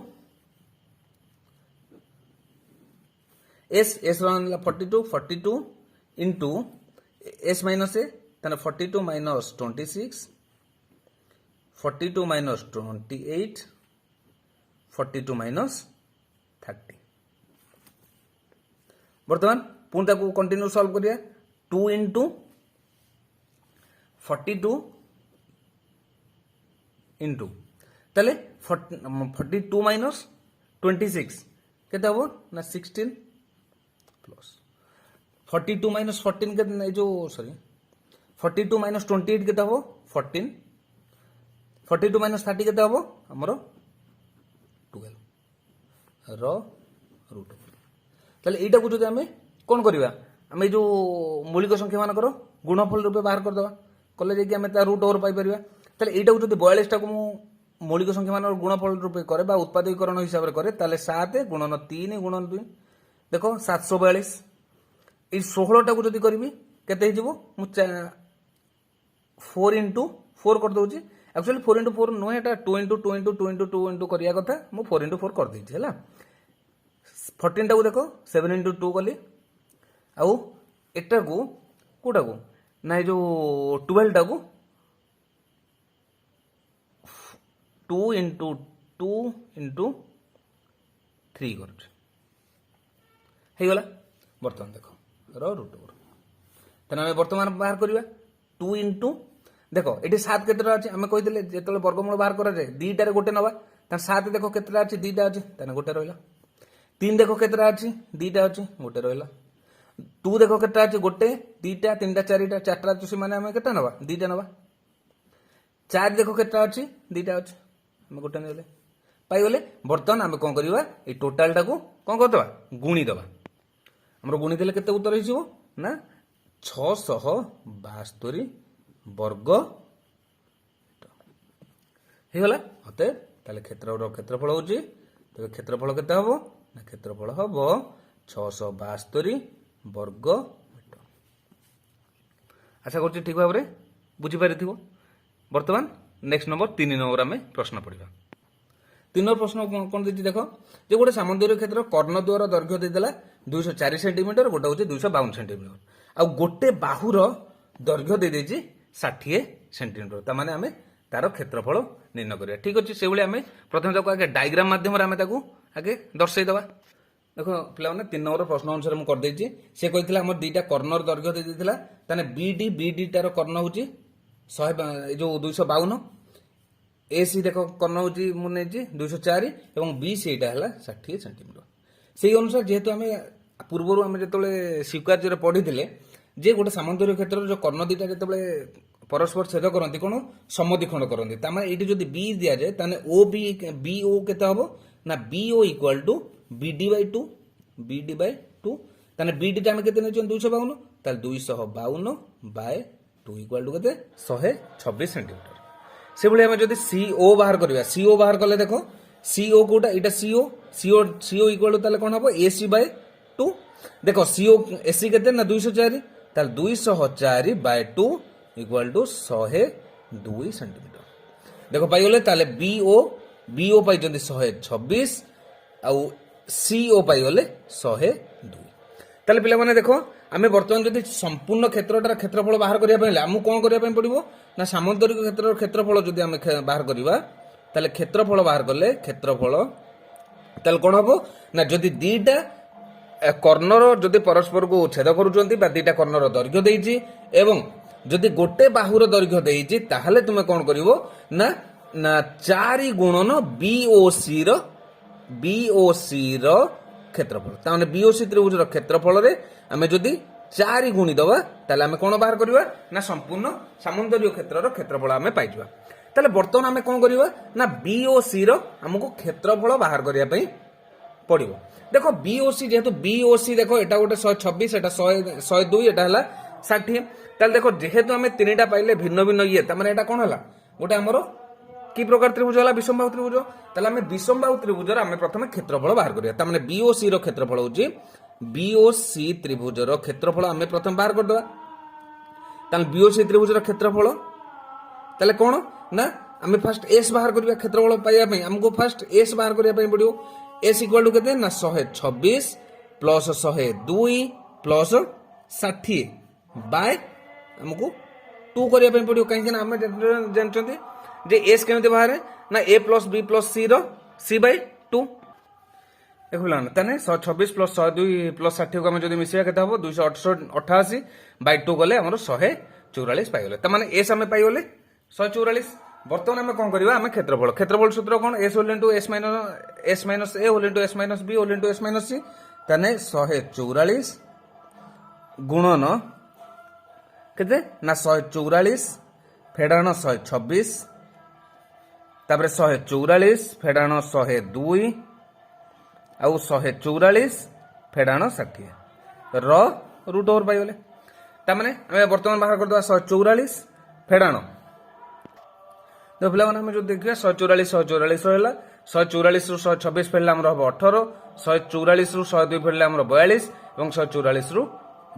s s 42 into s minus a 42 minus 26 42 minus 28 42 minus 30। बर्तमान पुणी ताको कंटिन्यू सॉल्व करिया 2 इंटू 42 इंटू ताले 42 माइनस 26 केते हबो ना 16 प्लस 42 माइनस 14 के जो सॉरी 42 माइनस 28 केते हबो 14 42 माइनस 30 केते हबो हमरो 12 रो रूट। ताले एटा को जदि हमें कोन करबा हमें जो मौलिक संख्या मान करो गुणफल रूपे बाहर कर दवा कले जे कि हमें ता रूट ओवर पाई परिबा। ताले एटा को जदि 42 टा को मौलिक संख्या मान गुणफल रूपे करे बा उत्पादकीकरण हिसाब रे करे ताले 7 गुणन 3 गुणन 2 देखो 742 ये 16 टा को जदि करबी केते हिजबो मु 4 इंटू 4 कर दउची। एक्चुअली 4 इंटू 4 नुहे एटा 2 इंटू 2 इंटू 2 इंटू 2 इंटू करिया कथा मु 4 इंटू 4 कर देछि हला। 14 टा को देखो 7 इंटू 2 कली आउ एटा को कोटा को ना जो 12 टा को 2 इंटू 2 इंटू 3 कर गला। बर्तमान देखो रूट ओवर तेना आम बर्तमान बाहर करवा 2 इंटू देखो ये 7 केतटा अच्छे आम कही जो वर्गमूल बाहर कराए दुईटार गोटे नवा 7 देखो केतटा अच्छे दुईटा अच्छे तेना गोटे रहा। 3 देखो केतटा अच्छी दुईटा अच्छे गोटे रहा। 2 देखो केतटा अच्छे गोटे दुईटा 3टा 4टा 4टा अच्छे से आम केटा नवा दुईटा नवा। 4 देखो केतटा अच्छी दुईटा अच्छे आम गोटे नहीं पाइगले। बर्तमान आम कौन करवा ये टोटाल टाक कौन करदे गुणी दबा आमर गुणी देले केते उत्तर हो ना 672 वर्ग गला अतः ताले क्षेत्रफल हूँ तेज क्षेत्रफल केते हबो ना क्षेत्रफल हबो 672 वर्ग मीटर। आशा कर ठीक भाव में बुझीपारि। बर्तमान नेक्स्ट नंबर 3 नंबर आम प्रश्न पढ़ा। 3 नंबर प्रश्न कौन देती देख जो गोटे सामंतरिक क्षेत्र कर्ण द्वार दैर्घ्य देदेला 204 सेंटीमीटर गोटे हूँ 252 सेंटीमीटर आ गोटे बाहुर दैर्घ्य दे 60 सेंटीमीटर ताने आम तार क्षेत्रफल निर्णय करिया। ठीक अच्छे से आम प्रथम आगे डायग्राम माध्यम आगे दर्शाई दवा देख पे 3 नंबर प्रश्न अनुसार मुझे करदे सी कहते आम दुईटा कर्णर दैर्घ्य देता ताने बीडी टार कर्ण हूँ 100 जो 252 ए सी देख कर्ण हूँ मुझे 204 और बी सी यहाँ है 60 सेंटीमीटर से अनुसार जेहेतु आम पूर्वर आम जो स्वीकार्य पढ़ी जे गोटे सामंतरिक क्षेत्र जो कर्ण दुईटा जो परस्पर छेद करती कौन समद्विखंड करती ये जो बी दि जाए ताने ओ बी ओ के ना B O equal to B D by 2 ताने बीडी टा केते नै 252 ताले 252 बाय 2 इक्वाल टू केते 126 सेंटीमीटर से भले हम जदी सीओ बाहर करबा सीओ बाहर करले देखो CO Kota Etah CO equal to ताले कोन हबो एसी बाय 2 देखो सीओ एसी केते ना 204 ताले 204 बाय 2 इक्वाल टू 102 सेंटीमीटर देखो पाई गले ताले बीओ पाई जंदी 126 आउ सीओ पाई गले 102 ताले पिला माने देखो आमे वर्तमान जदि संपूर्ण क्षेत्रटार क्षेत्रफल बाहर करिया पहिले हमु कोन करिया पय पड़िबो ना सामंतरिक क्षेत्रर क्षेत्रफल जदि आमे बाहर करिबा ताले क्षेत्रफल बाहर करले क्षेत्रफल ताले कोन हबो ना जदि दीटा कर्णर जदि परस्पर को छेद करूचंती बा दीटा कर्णर दैर्घ्य देइची एवं जदि गोटे बाहुर दैर्घ्य देइची ताहले तुमे कोन करिवो ना ना 4 गुणन बीओसी रो क्षेत्रफल ताने बीओसी त्रिभुज रो क्षेत्रफल रे आमे जदि 4 गुणी दबा ताले आमे कोन बाहर करिवा ना संपूर्ण सामंतरिक क्षेत्र रो क्षेत्रफल आमे पाइ जबा ताले वर्तमान आमे कोन करिवा ना बीओसी रो हमको क्षेत्रफल बाहर करिया पई पड़िबो देखो बीओसी जेहेतु बीओसी देखो एटा गोटे 126 एटा 102 एटा हला 60 ताले देखो जेहेतु आमे तीनटा पाइले भिन्न भिन्न ये त माने एटा कोन हला गोटे हमरो की प्रकार त्रिभुज हला विषमबाहु त्रिभुज ताले आमे विषमबाहु त्रिभुजर आमे प्रथमे क्षेत्रफल बाहर करिया त माने बीओसी रो क्षेत्रफल होची बीओसी त्रिभुज रो क्षेत्रफल आमे प्रथम बाहर कर दवा ताले बीओसी त्रिभुज रो क्षेत्रफल ताले कोन ना आमे फर्स्ट एस बाहर करिया क्षेत्रफल पाइया पई हमको फर्स्ट एस बाहर करिया पई पड़ियो एस इक्वल टू केते ना 126 प्लस 102 प्लस 60 बाय हमको 2 करिया पई पड़ियो काहे कि आमे जानचंती जे एस केमते बाहर ना ए plus b plus C row C by 2 देखला ना तने 126 प्लस 102 प्लस 60 को हम जदी मिसिया केता हो 288 बाय 2 गले हमरो 144 पाइ गले त माने एस हमें पाइ गले 144 वर्तमान हमें कोन करबा हमें क्षेत्रफल सूत्र कोन s whole into s minus a whole into s minus b whole into s minus c तने 144 गुणन केते ना 144 फेडाण 126 तापर 144 फेडाण 102 आउ 144 फेडाण 60 र रूट ओवर पाइ गले त माने हमें वर्तमान बाहर कर दवा 144 फेडाण तो पिला माने जो देखिए 144 होला 144 रु 126 फेडले हमर हबो 18 144 रु 102 फेडले हमर 42 এবং 144 रु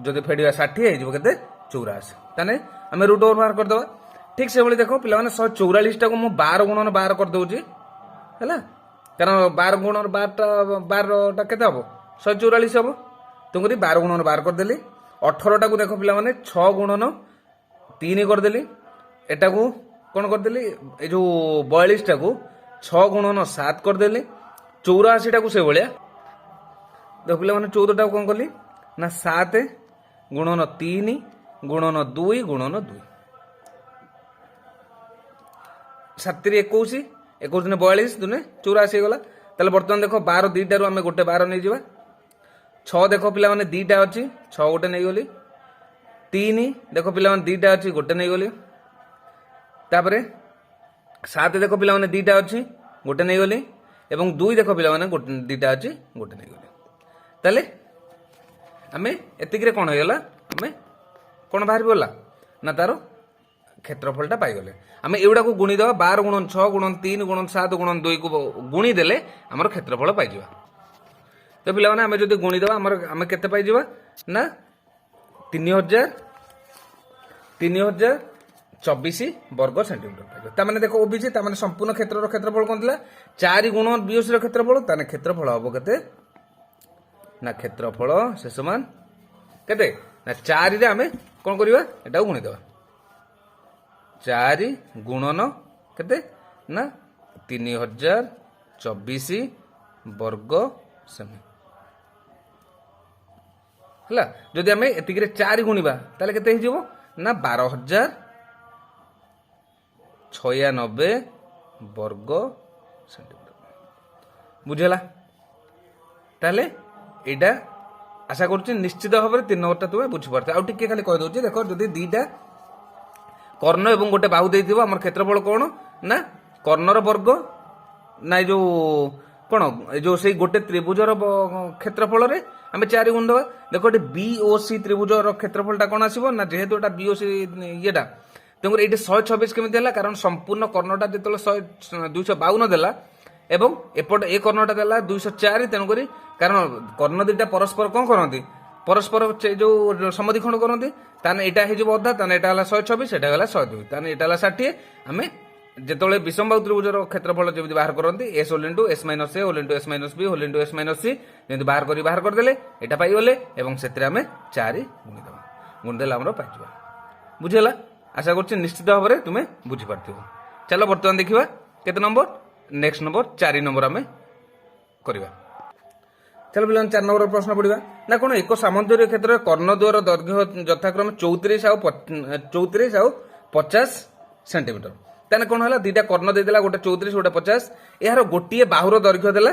जदि फेडिया 60 हे जिवो केते 84 ताने हमें रूट ओवर बाहर कर दवा ठीक से भली देखो पिला माने 144 टा को मु 12 गुणन 12 कर दउची हैला कारण 12 गुणन 12 टा केते हबो 144 हबो तुमरी 12 गुणन 12 कर देली 18 टा को देखो पिला माने 6 गुणन 3 कर देली एटा को कौन करदेली ए जो 42 टा को 6 गुणन 7 करदेली 84 टा को से भलिया देख पिला माने 14 टा को कोन करली ना 7 गुणन 3 गुणन 2 गुणन 2 7 रे 21 21 ने 42 दुने 84 गला तले वर्तमान देखो 12 दुईटा रु हमें गोटे 12 नै जिबा 6 देखो पिला माने दुईटा अछि 6 गोटे नै गली 3 देखो पिला माने दुईटा अछि गोटे नै गली तापरे 7 देखो पिला माने दुईटा अछि गोटे नै गली एवं 2 देखो पिला माने दुईटा अछि गोटे नै गली तले हमें एतिकरे कोन होयला हमें कोन बाहर बोला ना तारो क्षेत्रफलटा पाई गले हमें एउडा को गुणी दवा 12 गुणन 6 गुणन 3 गुणन 7 गुणन 2 को गुणी देले हमर क्षेत्रफल पाई जिवा तो पिला माने हमें जदी गुणी दवा हमर हमें केते पाई जिवा ना 3024 वर्ग सेंटीमीटर पाइबो ता माने देखो ओबीसी ता माने संपूर्ण क्षेत्र रो क्षेत्रफल कोन दिला 4 गुण बीओसी रो क्षेत्रफल ताने क्षेत्रफल हबो केते ना क्षेत्रफल से समान केते ना 4 रे हमें कोन करबा एटा गुणी देबा 4 गुणन केते ना 3024 वर्ग सेमी ହେଲା। ଯଦି ଆମେ ଏତିକିରେ 4 ଗୁଣିବା ତାହେଲେ କେତେ ହେଇଯିବ ନା 12,096 ବର୍ଗ ସେଣ୍ଟିମିଟର। ବୁଝିହେଲା। ତାହେଲେ এইটা আশা করছি নিশ্চিত ভাবে 3 নম্বরটা তুমি বুঝিপারছ। আউ টিকে খালি কই দউছি, দেখো যদি দুইটা কর্ণ এবং গোটে বাহু ଦେଇଥିବ আমার ক্ষেত্রফল কোণ না কর্ণর বর্গ না এই কোণ এই সেই গোটে ত্রিভুজর ক্ষেত্রফলরে আমি 4 গুণ দেবা। দেখো এটি বি ও সি ত্রিভুজর ক্ষেত্রফলটা কোণ আসিব না যেহেতু এটা বি ও সি ইয়েটা তেমন এইটি 126 কেমিতি হলা কারণ সম্পূর্ণ কর্ণটা যেত 252 দেলা এবং এপট এ কর্ণটা দেলা 204 তেণুকরি কারণ কর্ণ দুইটা পরস্পর কম করতে পরস্পর যে সমদ্বিখণ্ড করতে তাহলে এটা হয়ে যাব অধা, তাহলে এটা হল 126 এটা হল 102, তাহলে এটা হল 60। আমি যেতবে বিষমবাহু ত্রিভুজর ক্ষেত্রফল যেমনি বাহার করতে s whole into s minus a whole into s minus b whole into s minus c যেমনি বাহার କରିଦେଲେ এটা পাইগলে এবং ସେଥିରେ আমি 4 গুণিদেবা, গুণিদেলে আমরা পাইଯିବା। বুঝিলা? আশা করছি নিশ্চিত ভাবে তুমি বুঝিপারথিব। চলো বর্তমান দেখিবা কেতে নম্বর, নেক্সট নম্বর 4 নম্বর আমি করিবা। চলো পিলা 4 নম্বর প্রশ্ন পড়িবা না কোন এক সামঞ্জস্য ক্ষেত্রে কর্ণদ্বয়ের দৈর্ঘ্য যথাক্রমে 34 ଆଉ 50 সেন্টিমিটর। তাহলে কোন হল দুইটা কর্ণ ଦେଇଦେଲା গোটে 34 গোটে 50, এর গোটিয়ে বাহুর দৈর্ঘ্য দেলা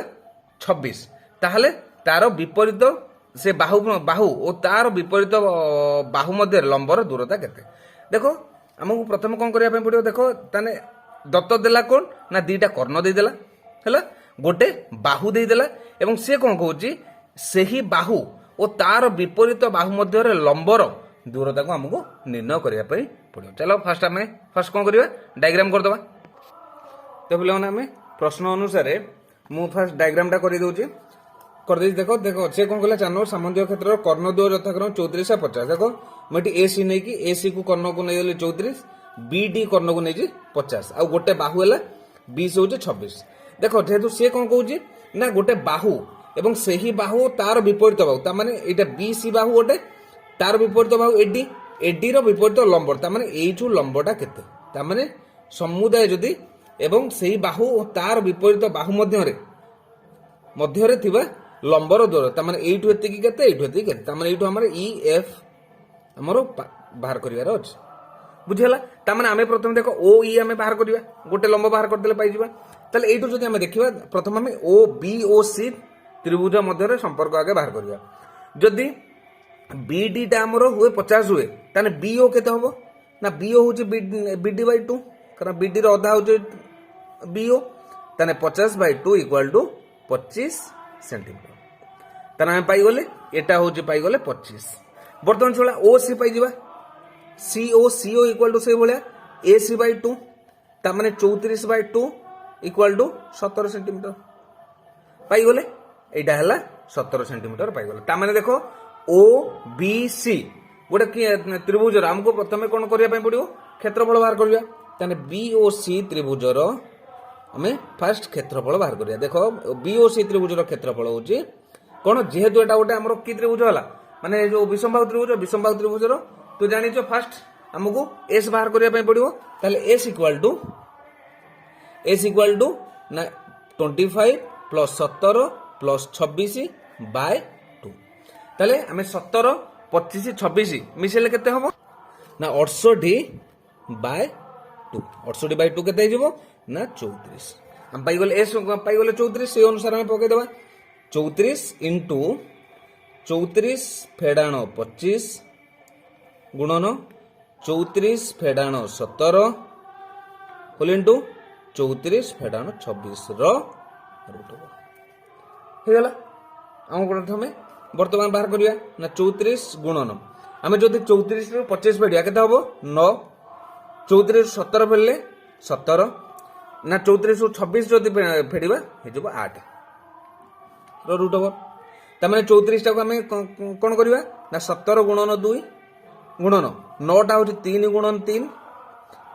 26, তাহলে তার বিপরীত সে বাহু ও তার বিপরীত বাহু মধ্যে লম্বর দূরতা কেতে। দেখো আমাকে প্রথমে কোন করিয়া পড়িব, দেখো তাহলে দত্ত দেলা কোন না দুইটা কর্ণ ଦେଇଦେଲା ହେଲା, গোটে বাহু ଦେଇଦେଲା এবং সে কোন কହୁଛି ସେହି বাহু ও তার বিপরীত বাহু মধ্যে লম্বর দূরতাকে আমাকে নির্ণয় করা পড়িব। চলো ফার্স্ট কোন করিবা ডায়াগ্রাম করদবা। তো পিলাମାନେ ଆମେ প্রশ্ন অনুসারে মু ফার্স্ট ডায়াগ্রামটা করে দেউছি କରିଦେଇଛି। ଦେଖ ଦେଖ ସେ କଣ କଲା 4 নম্বর ସାମଞ୍ଜସ୍ୟ କ୍ଷେତ୍ରର କର୍ଣ୍ଣ ଦ୍ୱୟ ଯଥାକ୍ରମେ 34 ଆଉ 50। ଦେଖ ମୁଁ ଏଠି ଏ ସି ନେଇକି ଏ ସି କୁ କର୍ଣ୍ଣକୁ ନେଇଗଲି 34, ବି ଡି କର୍ଣ୍ଣକୁ ନେଇଛି 50 ଆଉ ଗୋଟେ ବାହୁ ହେଲା ବି ସି ହଉଛି 26। ଦେଖ যেহেতু সে কোন কହୁଛି না গোটে বাহু এবং ସେହି বাহু তার বিপরীত বাহু, তার মানে এইটা বি সি বাহু গোটে তার বিপরীত বাহু এডি, এডির বিপরীত লম্ব, তার মানে এইঠু লম্বটা কেতে, তার মানে সমুদায় যদি এবং সেই বাহু ও তার বিপরীত বাহু মধ্যরে থিবা লম্বর দূর, তার মানে এইঠু এতিকি কেতে এইঠু এতিকি কেতে, তার মানে এইঠু আমার ই এফ আমার বাহার করিবার আছে। বুঝিলা? তার মানে আমি প্রথমে দেখো ও ই আমি বাহার করিবা, গোটে লম্ব বাহার করদেলে পাইଯିବା। তাহলে এইটু যদি আমি দেখিবা প্রথমে আমি ও বি ও সি ত্রিভুজ মধ্যে সম্পর্ক আগে বাহার করিবা। যদি বিডিটা আমার হুয়ে 50 হুয়ে তাহলে বিও কেতে হব না বিও হচ্ছে বিডি বাই 2, কারণ বিডির অধা হচ্ছে বিও, তাহলে 50/2 ইকুয়াল টু 25 সেন্টিমিটার। তাহলে আমি পাইগলে এটা হচ্ছে পাইগলে 25। বর্তমান ছড়া ও সি পাইযা সিও ইকুয়াল টু সেই ভাবে এ সি বাই 2, তার মানে 34/2 ইকুয়াল টু 17 সেন্টিমিটার পাইগলে, এইটা হল 17 সেন্টিমিটার পাইগলে। তার মানে দেখো ও বি সি গোটে ত্রিভুজর আমাকে প্রথমে কোন করিয়া পড়িব ক্ষেত্রফল বাহার করিয়া, তাহলে বি ও সি ত্রিভুজর আমি ফার্স্ট ক্ষেত্রফল বাহার করিয়া। দেখো বি ও সি ত্রিভুজর ক্ষেত্রফল হচ্ছে কোন যেহেতু এটা গোটে আমার কি ত্রিভুজ হলা মানে যে বিষমবাহু ত্রিভুজর তো জানিছ ফার্স্ট আমাকে এস বাহার করিয়া পড়িব, তাহলে এস ইকুয়াল টু না 25 প্লস 17 প্লস 26/2, তাহলে আমি 17 25 26 মিশাইলে কেতে হব না 68/2, 68/2 কেতে হইব না 34। আমি পাইগলে এস পাইগলে 34, সেই অনুসারে আমি পকাই দেবা 34 ইন্টু 34 ফেডাণ 25 গুণন 34 ফেডাণ 17 হোল ইন্টু 34 ফেডাণ 26 র রুট হয়ে গেল। আমি প্রথমে বর্তমান বাহার করিয়া না 34 গুণন আমি যদি 34 রু 25 ফেড়িয়া কেতে হব 9, 34 রু 17 ফেললে 17 না 34 রু 26 যদি ফেড়িবা হয়ে 8 র রুট হব। তার মানে 34 টাকে আমি কোন করিবা না 17 গুণন 2 গুণন 9টা হচ্ছে 3 গুণন 3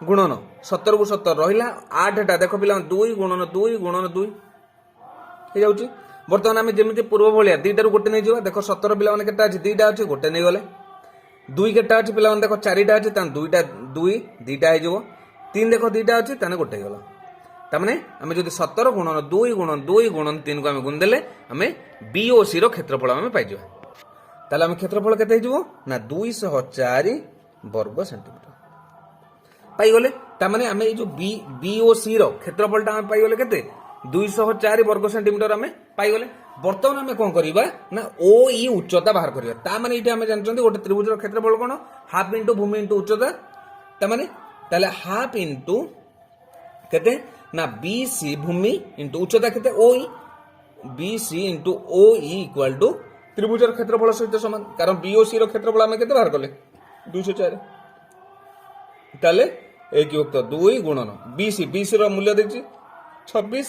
গুণন 17 কু 17 রহিলা 8টা দেখো পিলা 2 গুণন 2 গুণন 2 হয়ে যাଉଛି। বর্তমান আমি যেମିତି পূর্ব ভলিয়া দুইটারু গোটে নেই যাবা। দেখো 17 পিলাମାନେ কেটা আছে দুইটা আছে গোটে নেই গলে, 2 কেটা আছে পিলাମାନେ দেখো 4টা আছে তাহলে দুইটা হয়ে যাব, 3 দেখো দুইটা আছে তাহলে গোটে হয়ে গেল। তার মানে আমি যদি 17 গুণন 2 গুণন 2 গুণন 3 কু আমি গুণ দেলে আমি বি ও সি র ক্ষেত্রফল আমি পাইଯିବା। তাহলে আমি ক্ষেত্রফল কেতে হয়ে যাব না 204 বর্গ সেন্টিমিটার পাইগলে। তার মানে আমি এই যে বি ও সি র ক্ষেত্রফলটা আমি পাইগলে কেতে 204 বর্গ সেন্টিমিটার আমি পাইগলে। বর্তমান আমি কোন করিবা না ও ই উচ্চতা বাহার করিবা। তা মানে এইটা আমি জানছন্তি গোটে ত্রিভুজর ক্ষেত্রফল কোন হাফ ইন্টু ভূমি ইন্টু উচ্চতা। তার মানে তাহলে হাফ ইন্টু কেতে না বি সি ভূমি ইন্টু উচ্চতা কেতে O E B C into O E equal to ত্রিভুজর ক্ষেত্রফল সহিত সমান, কারণ বি ও সি র ক্ষেত্রফল আমি কেতে বাহার কলে 204। তাহলে এই কি উক্ত 2 গুণন বিসি র মূল্য দেখছি 26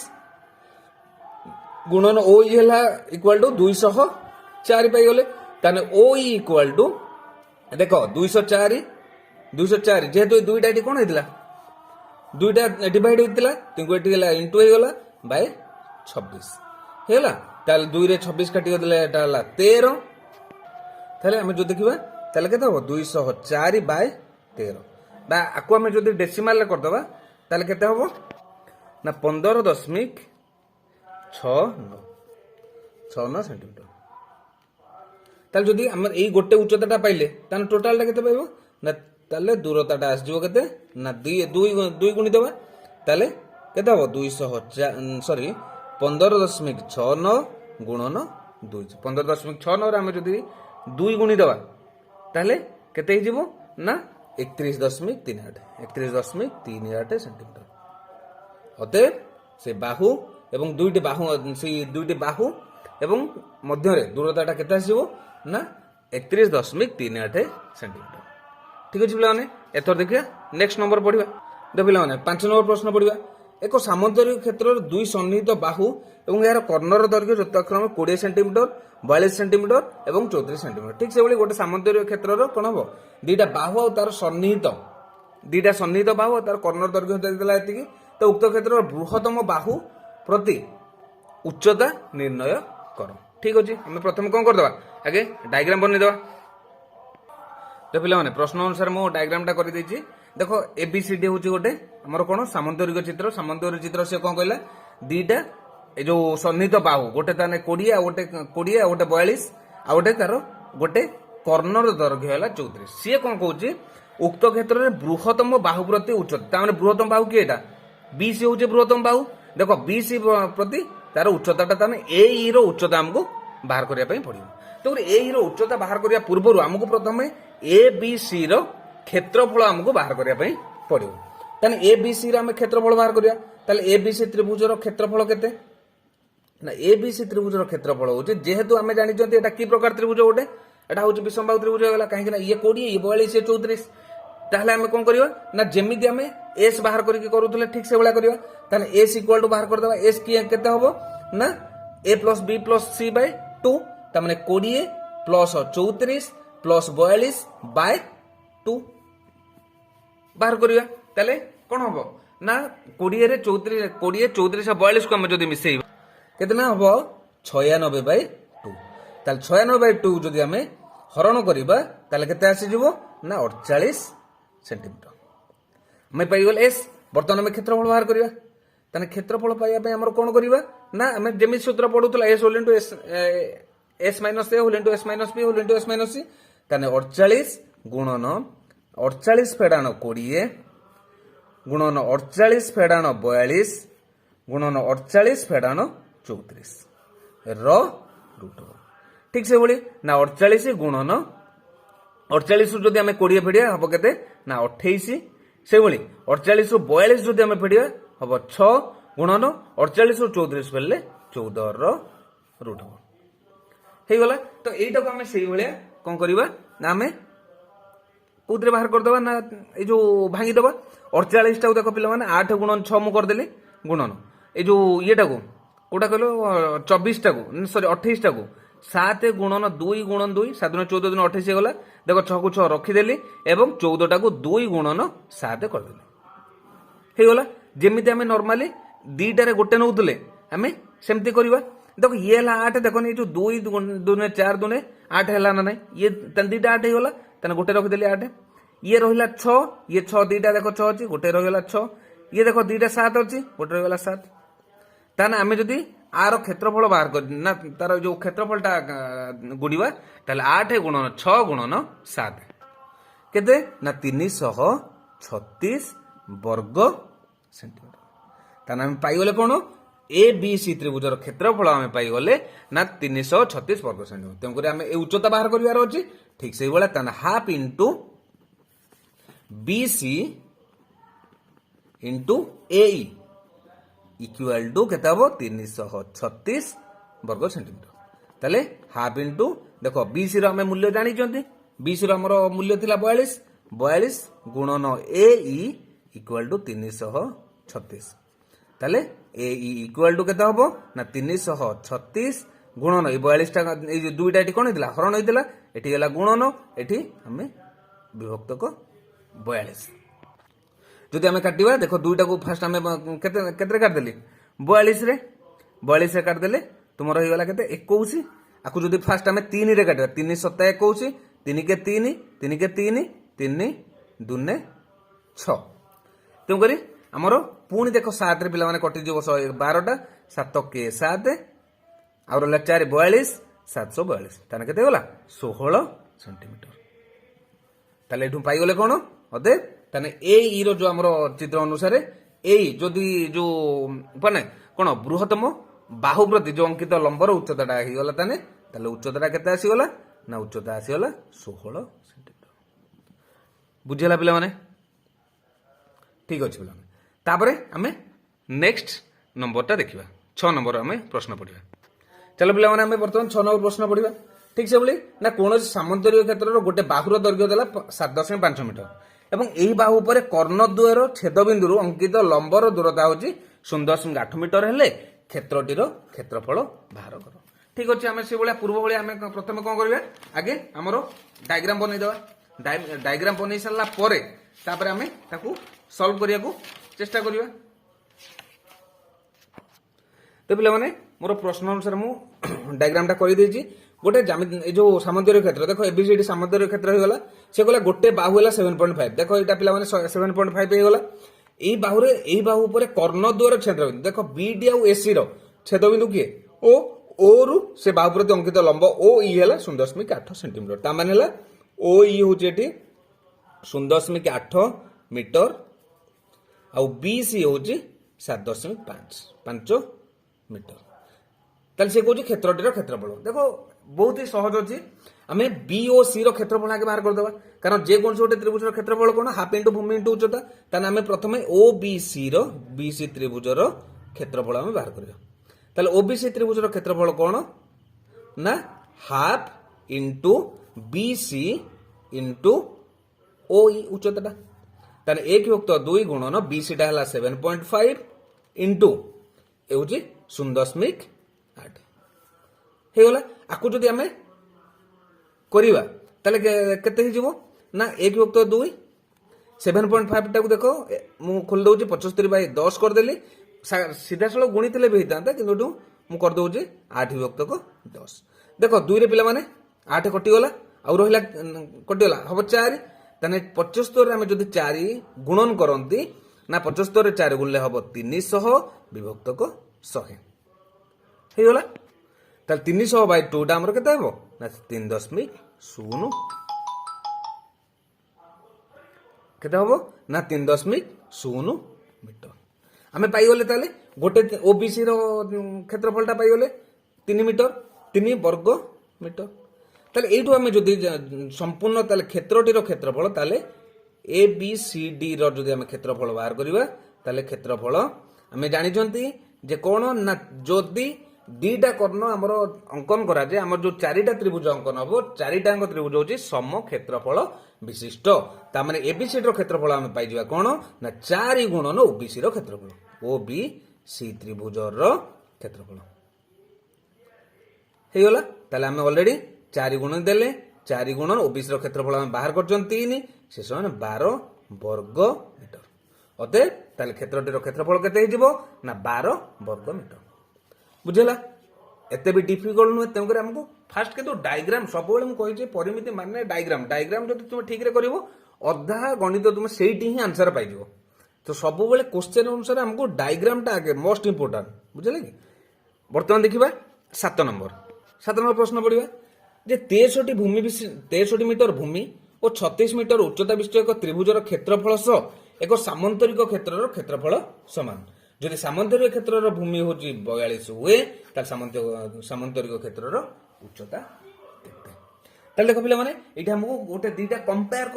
গুণন ও ই হলা ইকুয়াল টু 204 পাইগলে। তাহলে ও ই ইকুয়াল টু দেখ 204 যেহেতু এই দুইটা এটি কোন হয়েছিল দুইটা ডিভাইড হয়েছিল কিন্তু এটি হলা ইন্টু হয়ে গলা বাই 26 হেলা। তাহলে 2 রে 26 কাটি দেলে এটা হলা 13। তাহলে আমি যদি দেখিবা তাহলে কেতে হবো 204 বাই 13 বা আকু আমি যদি ডেসিমাল রে করদবা তাহলে কেতে হবো না 15.69 সেন্টিমিটার। তাহলে যদি আমার এই গোটে উচ্চতাটা পাইলে তাহলে টোটালটা কেতে পাইব না তাহলে দূরতাটা আসଯିବ কেতে না 2 গুণি দেবা তাহলে কেতে হবো 15.69 গুণন 2 15.69 রে আমি যদি 2 গুণি দেবা তাহলে কেতে হয়ে যাব না 31.38 সেন্টিমিটার। অতএব সে বাহু এবং দুইটি বাহু এবং মধ্যরে দূরতাটা কেতে আসব না 31.38 সেন্টিমিটার। ঠিক আছে পিলাମାନେ, এথর দেখিবা নেক্সট নম্বর পড়িবা। দেখ পিলাମାନେ 5 নম্বর প্রশ্ন পড়িবা। এক সামন্তরিক ক্ষেত্রর দুই সন্নিহিত বাহু এবং এর কর্ণর দৈর্ঘ্য যথাক্রমে 20 সেন্টিমিটার 42 সেন্টিমিটার এবং 34 সেন্টিমিটার। ঠিক সেভাবে গোটে সামন্তরিক ক্ষেত্রর কোন হব দুইটা বাহু আর তার সন্নিহিত বাহু আর তার কর্ণর দৈর্ঘ্য দিয়েদেলা এতিকি। তো উক্ত ক্ষেত্রর বৃহত্তম বাহু প্রতি উচ্চতা নির্ণয় কর। ঠিক আছে, আমি প্রথমে কোন করদেবা আগে ডায়াগ্রাম বনাইদেবা। তো পিলাମାନେ প্রশ্ন অনুসারে মু ডায়াগ্রামটা করে দিয়েছি। দেখো এবিসিডি হচ্ছে গোটে আমার কোন সামন্তরিক চিত্র। সামন্তরিক চিত্র সে কোন কহিলা দুইটা এই যে সন্নিহিত বাহু গোটে তানে 20 আর গোটে 42 আর গোটে তার গোটে কর্ণর দৈর্ঘ্য হলা 34। সি কোন কହୁଛି উক্ত ক্ষেত্রে বৃহত্তম বাহু প্রতি উচ্চতা। তার মানে বৃহত্তম বাহু কি এটা বিসি হচ্ছে বৃহত্তম বাহু। দেখো বিসি প্রতি তার উচ্চতাটা তার এই র উচ্চতা আমাকে বাহার করা পড়িব। তো এই র উচ্চতা বাহার করা পূর্বরু আমাকে প্রথমে এ বি সি র ক্ষেত্রফল আমাকে বাহার করা পড়িব। তাহলে এ বি সি র আমি ক্ষেত্রফল বাহার করিয়া তাহলে এ বি সি ত্রিভুজর ক্ষেত্রফল কেতে না এ বি সি ত্রিভুজর ক্ষেত্রফল হচ্ছে যেহেতু আমি জানিছন্তি এটা কি প্রকার ত্রিভুজ গোটে এটা হচ্ছে বিষমবাহু ত্রিভুজ হয়ে গলা কাহিଁକି না ইয়ে 20 ইয়ে 42 ইয়ে 34। তাহলে আমি কোন করিবা না যেমিতি আমি এস বাহার করিকি করুଥିଲେ ঠিক সে ভଳିଆ করিবা। তাহলে এস ইকুয়াল টু বাহার করে দেবা এস কি কেতে হবো না a plus B plus C by 2 তার মানে 20 প্লস 34 প্লস 42 বাই 2 বাহার করিবা। তাহলে কোন হবো না 20 রে 34 আর 42 কু আমি যদি মিশাইবা কেতে না হবো 96 বাই 2। তাহলে 96 বাই 2 যদি আমি হরণ করিবা তাহলে কেতে আসি যাব না 48 সেন্টিমিটার। আমি পাইগল এস। বর্তমান আমি ক্ষেত্রফল বাহার করিবা। তাহলে ক্ষেত্রফল পাইবা পাই আমার কোন করিবা না আমি যেমিতি সূত্র পড়ুতলা s whole into s minus a whole into s minus b whole into s minus c. তাহলে 48 গুণন 48 ফেড়াণ 20 গুণন 48 ফেড়াণ 42 গুণন 48 ফেড়াণ 34 র রুট হব। ঠিক সেভাবে না 48 গুণন 48 যদি আমি 20 ফেড়িয়া হব কেতে না 28। সেভাবে 48 ରୁ 42 যদি আমি ফেড়িয়া হব 6 গুণন 48 ରୁ 34 ফেললে 14 র রুট হব। ହେଇଗଲା। ତ এইটাକୁ ଆମେ ସେଇଭଳିଆ କଣ କରିବା ନା ଆମେ କୋଉଥିରେ ବାହାର କରିଦେବା ନା ଏଇ ଯୋଉ ଭାଙ୍ଗିଦେବା 48 ଟାକୁ ଦେଖ ପିଲାମାନେ 8 ଗୁଣନ 6 ମୁଁ କରିଦେଲି ଗୁଣନ ଏଇ ଯୋଉ ଇଏଟାକୁ କୋଉଟା କହିଲ 24 ଟାକୁ ସରି 28 ଟାକୁ 7 ଗୁଣନ 2 ଗୁଣନ 2 7 ଦିନ 14 ଦିନ 28 ହେଇଗଲା। ଦେଖ 6 କୁ 6 ରଖିଦେଲି ଏବଂ 14 ଟାକୁ 2 ଗୁଣନ 7 କରିଦେଲି ହେଇଗଲା। ଯେମିତି ଆମେ ନର୍ମାଲି ଦିଟାରେ ଗୋଟେ ନଉଥିଲେ ଆମେ ସେମିତି କରିବା। ଦେଖ ଇଏ ହେଲା 8 ଦେଖନି ଏ ଯୋଉ 2 ଦୁନେ 4 ଦୁନେ 8 ହେଲା ନା ନାଇଁ ଇଏ ଦିଟା 8 ହେଇଗଲା ତାହେଲେ ଗୋଟେ ରଖିଦେଲି 8 ଇଏ ରହିଲା 6 ଇଏ 6 ଦିଟା ଦେଖ 6 ଅଛି ଗୋଟେ ରହିଗଲା 6 ଇଏ ଦେଖ ଦିଟା 7 ଅଛି ଗୋଟେ ରହିଗଲା 7। ତାହେଲେ ଆମେ ଯଦି आर क्षेत्रफल बाहर कर ना तार जो क्षेत्रफलटा गुड़िया ताहले 8 गुणन 6 गुणन 7 केते ना 336 वर्ग सेंटीमीटर ताने हम पाइगले कोन ए बी सी त्रिभुजर क्षेत्रफल आम पाइगले ना 336 वर्ग सेंटीमीटर तेणुक आम ए उच्चता बाहर करार अच्छी ठीक से भाया half into B C into A equal to के 336 वर्ग सेंटीमीटर ताले हाफ इंटू देख बीसी आम मूल्य जानी बीसी आमर मूल्य थिला 42 गुणन ए इक्वाल टू 336 ताले ए इक्वाल टू केते हबो ना 336 गुणन ए 42 टा ए दुईटा एटी कोन हितला हरण हितला एटी गेला गुणन एटी हमें विभक्त को 42 जदि आम काटिबा देखो दुईटा को फास्ट आम केते काटदेली 42 रे काटदेले तुम रही गला केते 21 आकु जदि फास्ट आम 3 रे काटिबा 3 7 21 3 के 3 3 के 3 3 2 6 तेणु करी आमर पुणी देख 7 रे पिला माने कटि जीव 12 टा 7 के 7 आ रहा 4 42 742 ताने केते गला 16 सेंटीमीटर ताले एठू पाई गले कोन अदे ताने ए इ रो जो हमर चित्र अनुसार ए जदि जो माने कोन बृहत्तम बाहु प्रति जो अंकित लंबर उच्चताटा ही गला ताने ताले उच्चताटा केते आसी गला ना उच्चता आसी गला 16 सेंटीमीटर बुझिला पिला माने ठीक अछि पिला तापरे आमे नेक्स्ट नंबरटा देखिबा 6 नंबर आमे प्रश्न पढिबा चलो पिला माने आमे वर्तमान 6 नंबर प्रश्न पढिबा ठीक से बोली ना कौन सामंतरिक क्षेत्र गोटे बाहुर दैर्घ्य देला 7.5 मीटर एवं यही बाहु पर कर्णद्वयर छेदबिंदु अंकित लंबर दूरता हूँ 0.8 मीटर हेले क्षेत्रटीर क्षेत्रफल बाहर कर ठीक अच्छे आम से भाया पूर्व भाई आम प्रथम कौन करवा आगे आमर डायग्राम बनईदेवा डायग्राम बनई सारा पर आम सल्व करने को चेष्टा करवा तो पे मोर प्रश्न अनुसार मु डायग्रामटा कर गोटे जो सामंतरिक क्षेत्र देखो एबीसीडी सामंतरिक क्षेत्र हो गला से गला गोटे बाहु है 7.5 देखो यहाँ पिला 7.5 हो गला यही बाहुरे यही बाहु पर कर्णद्वयर छेदबिंदु देखो बीडी आउ एसी रो छेदबिंदु किए ओ रु से बाहु प्रति अंकित लंब ओ इ है 0.8 सेंटीमीटर ता माने है ओ इ हूँ 0.8 मीटर आउ बीसी हूँ 7.5 मीटर ताले से कहूँ क्षेत्रटीर क्षेत्रफल देखो बहुत ही सहज अच्छी आम बी ओ सी क्षेत्रफल आगे बाहर करदे कारण जेकोसी गोटे त्रिभुज क्षेत्रफल कौन हाफ इंटू भूमि इंटू उच्चता ताने आम प्रथम ओ बी सी त्रिभुजर क्षेत्रफल आम बाहर करवा ताले ओ बी सी त्रिभुजर क्षेत्रफल कौन ना half into B C into O उच्चता ताने 1/2 गुणन बी सी टा 7.5 इंटू ए 0.8 ହେଇଗଲା ଆକୁ ଯଦି ଆମେ କରିବା ତାହେଲେ କେତେ ହେଇଯିବ ନା 1/2 7.5 ଟାକୁ ଦେଖ ମୁଁ ଖୋଲି ଦଉଛି 75/10 କରିଦେଲି ସିଧାସଳଖ ଗୁଣିଥିଲେ ବି ହେଇଥାନ୍ତା କିନ୍ତୁ ଏଠୁ ମୁଁ କରିଦଉଛି 8/10 ଦେଖ 2 ରେ ପିଲାମାନେ 8 କଟିଗଲା ଆଉ ରହିଲା କଟିଗଲା ହବ 4 ତାହେଲେ 75 ରେ ଆମେ ଯଦି 4 ଗୁଣନ କରନ୍ତି ନା 75 ରେ 4 ଗୁଣିଲେ ହବ 300/100 ହେଇଗଲା ताल 300/2 टा हमर केते हेबो ना 3.0 केते हेबो ना 3.0 मीटर आमे पाई गले ताले गोटे ओबीसी रो क्षेत्रफलटा पाई गले 3 मीटर 3 वर्ग मीटर ताले एठू आमे जदी संपूर्ण ताले क्षेत्रटीर क्षेत्रफल ताले ए बी सी डी रो जदी आमे क्षेत्रफल बाहर करिवा ताले क्षेत्रफल आमे जानि जंती जे कोन ना जदी दीटा कर्ण आमर अंकन करा जे आमर जो 4टा त्रिभुज अंकन हम 4टा त्रिभुज हूँ सम क्षेत्रफल विशिष्ट ताने एबीसी क्षेत्रफल आम पाई कौन ना 4 गुणन ओबीसी क्षेत्रफल ओबीसी त्रिभुजर क्षेत्रफल होगला ताले आम ऑलरेडी 4 गुण देले 4 गुणन ओबीसी क्षेत्रफल आम बाहर कर 3 से 12 वर्ग मीटर अतः ताले क्षेत्रटीर क्षेत्रफल केते ना 12 वर्ग मीटर बुझेला एते भी डिफिकल्ट नुहे तेणुक आमको फास्ट के डायग्राम सब मुझे परिमिति माने डायग्राम जो तुम ठीक रे करिवो अधा गणित तुम सेठी ही आंसर पाइज तो सब क्वेश्चन अनुसार हमको डायग्राम टा आगे मोस्ट इंपोर्टेंट बुझे कि बर्तमान देखा 7 नंबर प्रश्न पढ़ा जे 63 मीटर भूमि और 36 मीटर उच्चता विशिष्ट एक त्रिभुजर क्षेत्रफल सह एक सामंतरिक क्षेत्र क्षेत्रफल समान जदि सामंतरिक क्षेत्र भूमि हूँ 42 हुए सामंतरिक क्षेत्र उच्चता केते देख पे मैंने ये आमको गोटे दीटा कंपेयर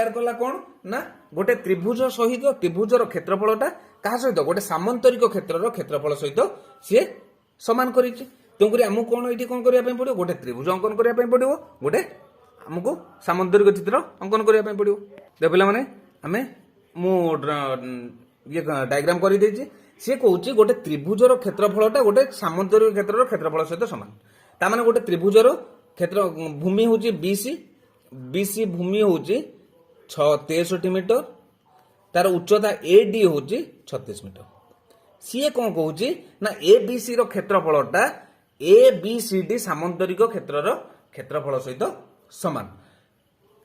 कला कौन ना गोटे त्रिभुज सहित त्रिभुजर क्षेत्रफलटा क्या सहित गोटे सामंतरिक क्षेत्र क्षेत्रफल सहित सी सामान कर तेणुक आमको कौन ये कौन करने पड़ो गोटे त्रिभुज अंकन करने पड़ो गोटे आमको सामंतरिक चित्र अंकन करने पड़ो देख पे मैंने आम ये डायग्राम कर सी कौच गोटे त्रिभुजर क्षेत्रफलटा गोटे सामंतरिक क्षेत्र क्षेत्रफल सहित सामान ताने गोटे त्रिभुजर क्षेत्र भूमि हूँ बीसी भूमि हूँ 63 मीटर तार उच्चता AD हूँ 36 मीटर सी कौन कौच ना ABC क्षेत्रफलटा ABCD सामंतरिक क्षेत्रफल सहित सामान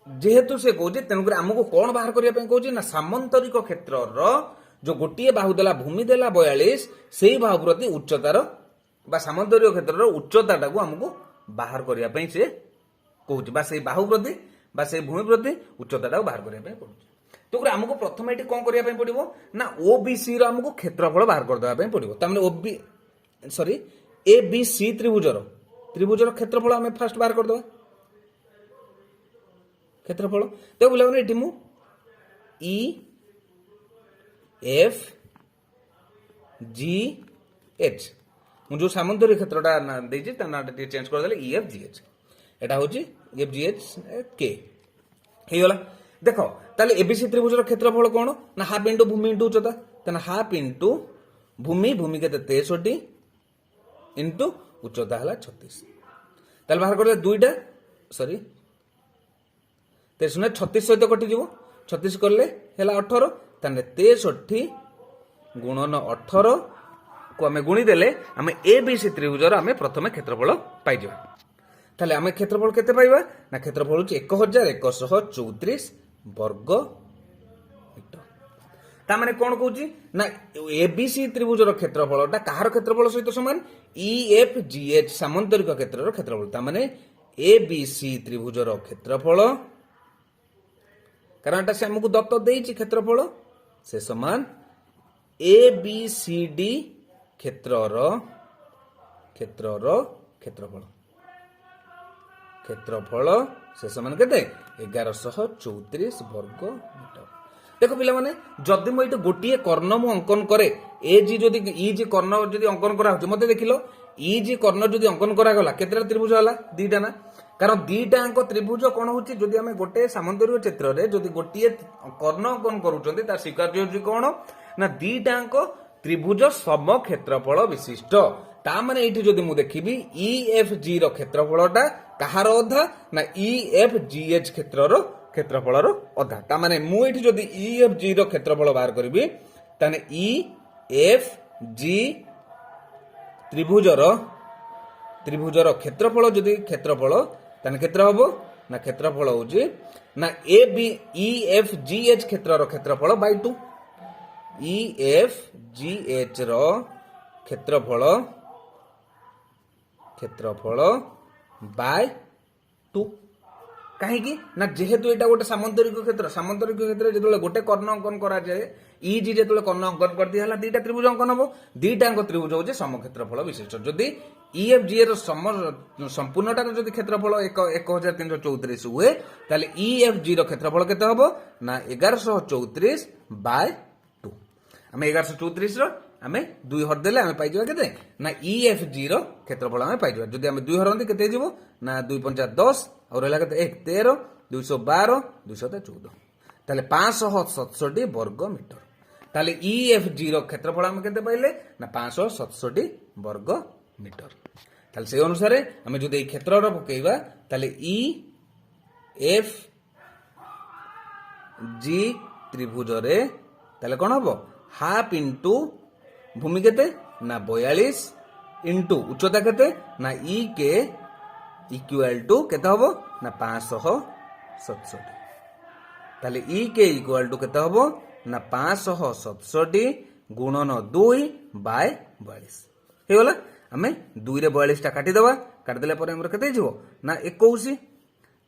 जेहेतु से कौच तेणुक आमको कौन बाहर करने कौच ना सामंतरिक क्षेत्र जो गोटे बाहु देला भूमि देला 42 से बाहु प्रति उच्चतार सामंतरिक क्षेत्र उच्चता टाक आमको बाहर करने से कौच बाहु प्रति से भूमि प्रति उच्चता टाक बाहर करने पड़े तो आमको प्रथम ये कौन करने पड़ो ना ओबीसी आमको क्षेत्रफल बाहर करदे पड़ो तमें ABC त्रिभुजर क्षेत्रफल आम फास्ट बाहर करदे क्षेत्रफल तो बोला ये मु EFGH जो सामंतरिक क्षेत्रटा ना चेंज करदे EFGH एटा हूँ EFGH के होगला देख ताले एबीसी त्रिभुजर क्षेत्रफल कौन ना हाफ इंटू भूमि इंटू उच्चता तेना हाफ इंटू भूमि के 63 इंटू उच्चता है 36 ताले बाहर कर दुईटा सॉरी 36 सहित कटिज 36 कले 18 ताने 63 गुणन 18 को आम गुणीदेले आम एबीसी त्रिभुजर आम प्रथम क्षेत्रफल पाइज ताले आम क्षेत्रफल केते पाइबा ना क्षेत्रफल हूँ 1134 वर्ग मीटर ताने कौन कौच ना एबीसी त्रिभुजर क्षेत्रफलटा कहार क्षेत्रफल सहित सामान EFGH सामंतरिक क्षेत्र क्षेत्रफल ताने एबीसी त्रिभुजर क्षेत्रफल कारण से आमको दत्त देछि क्षेत्रफल से समान ABCD क्षेत्रर क्षेत्रफल से समान केते 1134 वर्ग मीटर देख पे मैंने जदि मुझे गोटे कर्ण मु अंकन करे इजी कर्ण जदि अंकन करा मत देख लो इजी कर्ण जदि अंकन करागला केतटा त्रिभुज है दीटा ना कारण दीटा त्रिभुज कौन होची जदि आम गोटे सामंतरिक क्षेत्र में जदि गोटे कर्ण अंकन करूछंती तार स्वीकार्य होची कौन ना दीटा त्रिभुज सम क्षेत्रफल विशिष्ट तामाने एठी जदि मु देखिबी EFG रो क्षेत्रफलटा कहार अधा ना EFGH क्षेत्रफलर अधा तामाने मु एठी जदि EFG रो क्षेत्रफल बाहर करबी ताने EFG त्रिभुजर क्षेत्रफल जदि क्षेत्रफल ताने क्षेत्र हबो ना क्षेत्रफल होची ना EFGH क्षेत्रर क्षेत्रफल बाय 2 EFGH रो क्षेत्रफल बाय 2 कहीं ना जेहेतु यहाँ गोटे सामंतरिक क्षेत्र जो गोटे कर्ण अंकन कराए इजी जो कर्ण अंकन कर दिया दीटा त्रिभुज अंकन हम दीटा त्रिभुज हूँ सम क्षेत्रफल विशिष्ट जदि EFG संपूर्णटार जदि क्षेत्रफल 1334 हुए ताले EFG क्षेत्रफल केते हबो ना 1134 बाय 2 आम 1134 आम 2 हरदेले आम पाइजा के ना EFG क्षेत्रफल आम पाइजा जदि आम 2 हरती के ना 2 5 10 और रहा के 1 13 212 214 ताले 567 वर्ग मीटर ताले EFG क्षेत्रफल आम के पाइले ना 567 वर्ग मीटर ताले से अनुसार आम जो क्षेत्र पकेबा ताले EFG त्रिभुज रे ताले कौन हम हाफ इंटू भूमि केते ना 42 इंटू उच्चता केते ना E के इक्वल टू केते हबो ना 567 ताले E के इक्वल टू केते हबो ना 567 गुणन 2 बाय 42 हेगला आम 2 काटिदेवा काटिदेला केते ना 21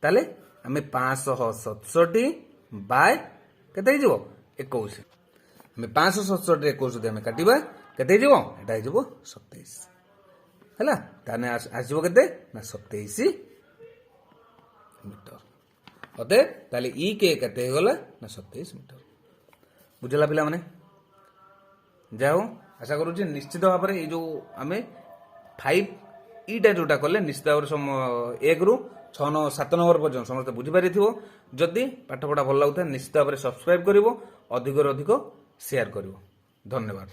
ताले आम 567 बाय केते 21 आम 567 21 जदि आम काटिबा केते एटा 27 है ताने आसो केते ना 27 मीटर अते ताले ई के केते गला ना 27 मीटर बुझला पिला माने जाओ आशा करूँ निश्चित भाव में जो आम 5 ईटा जोटा कले निश्चित भाव 1 ରୁ 6 7 नंबर पर्यटन समस्त बुझीपारी जदि पाठपढ़ा भल लगुता निश्चित भाव में सब्सक्राइब कर अधिक अधिक शेयर कर धन्यवाद।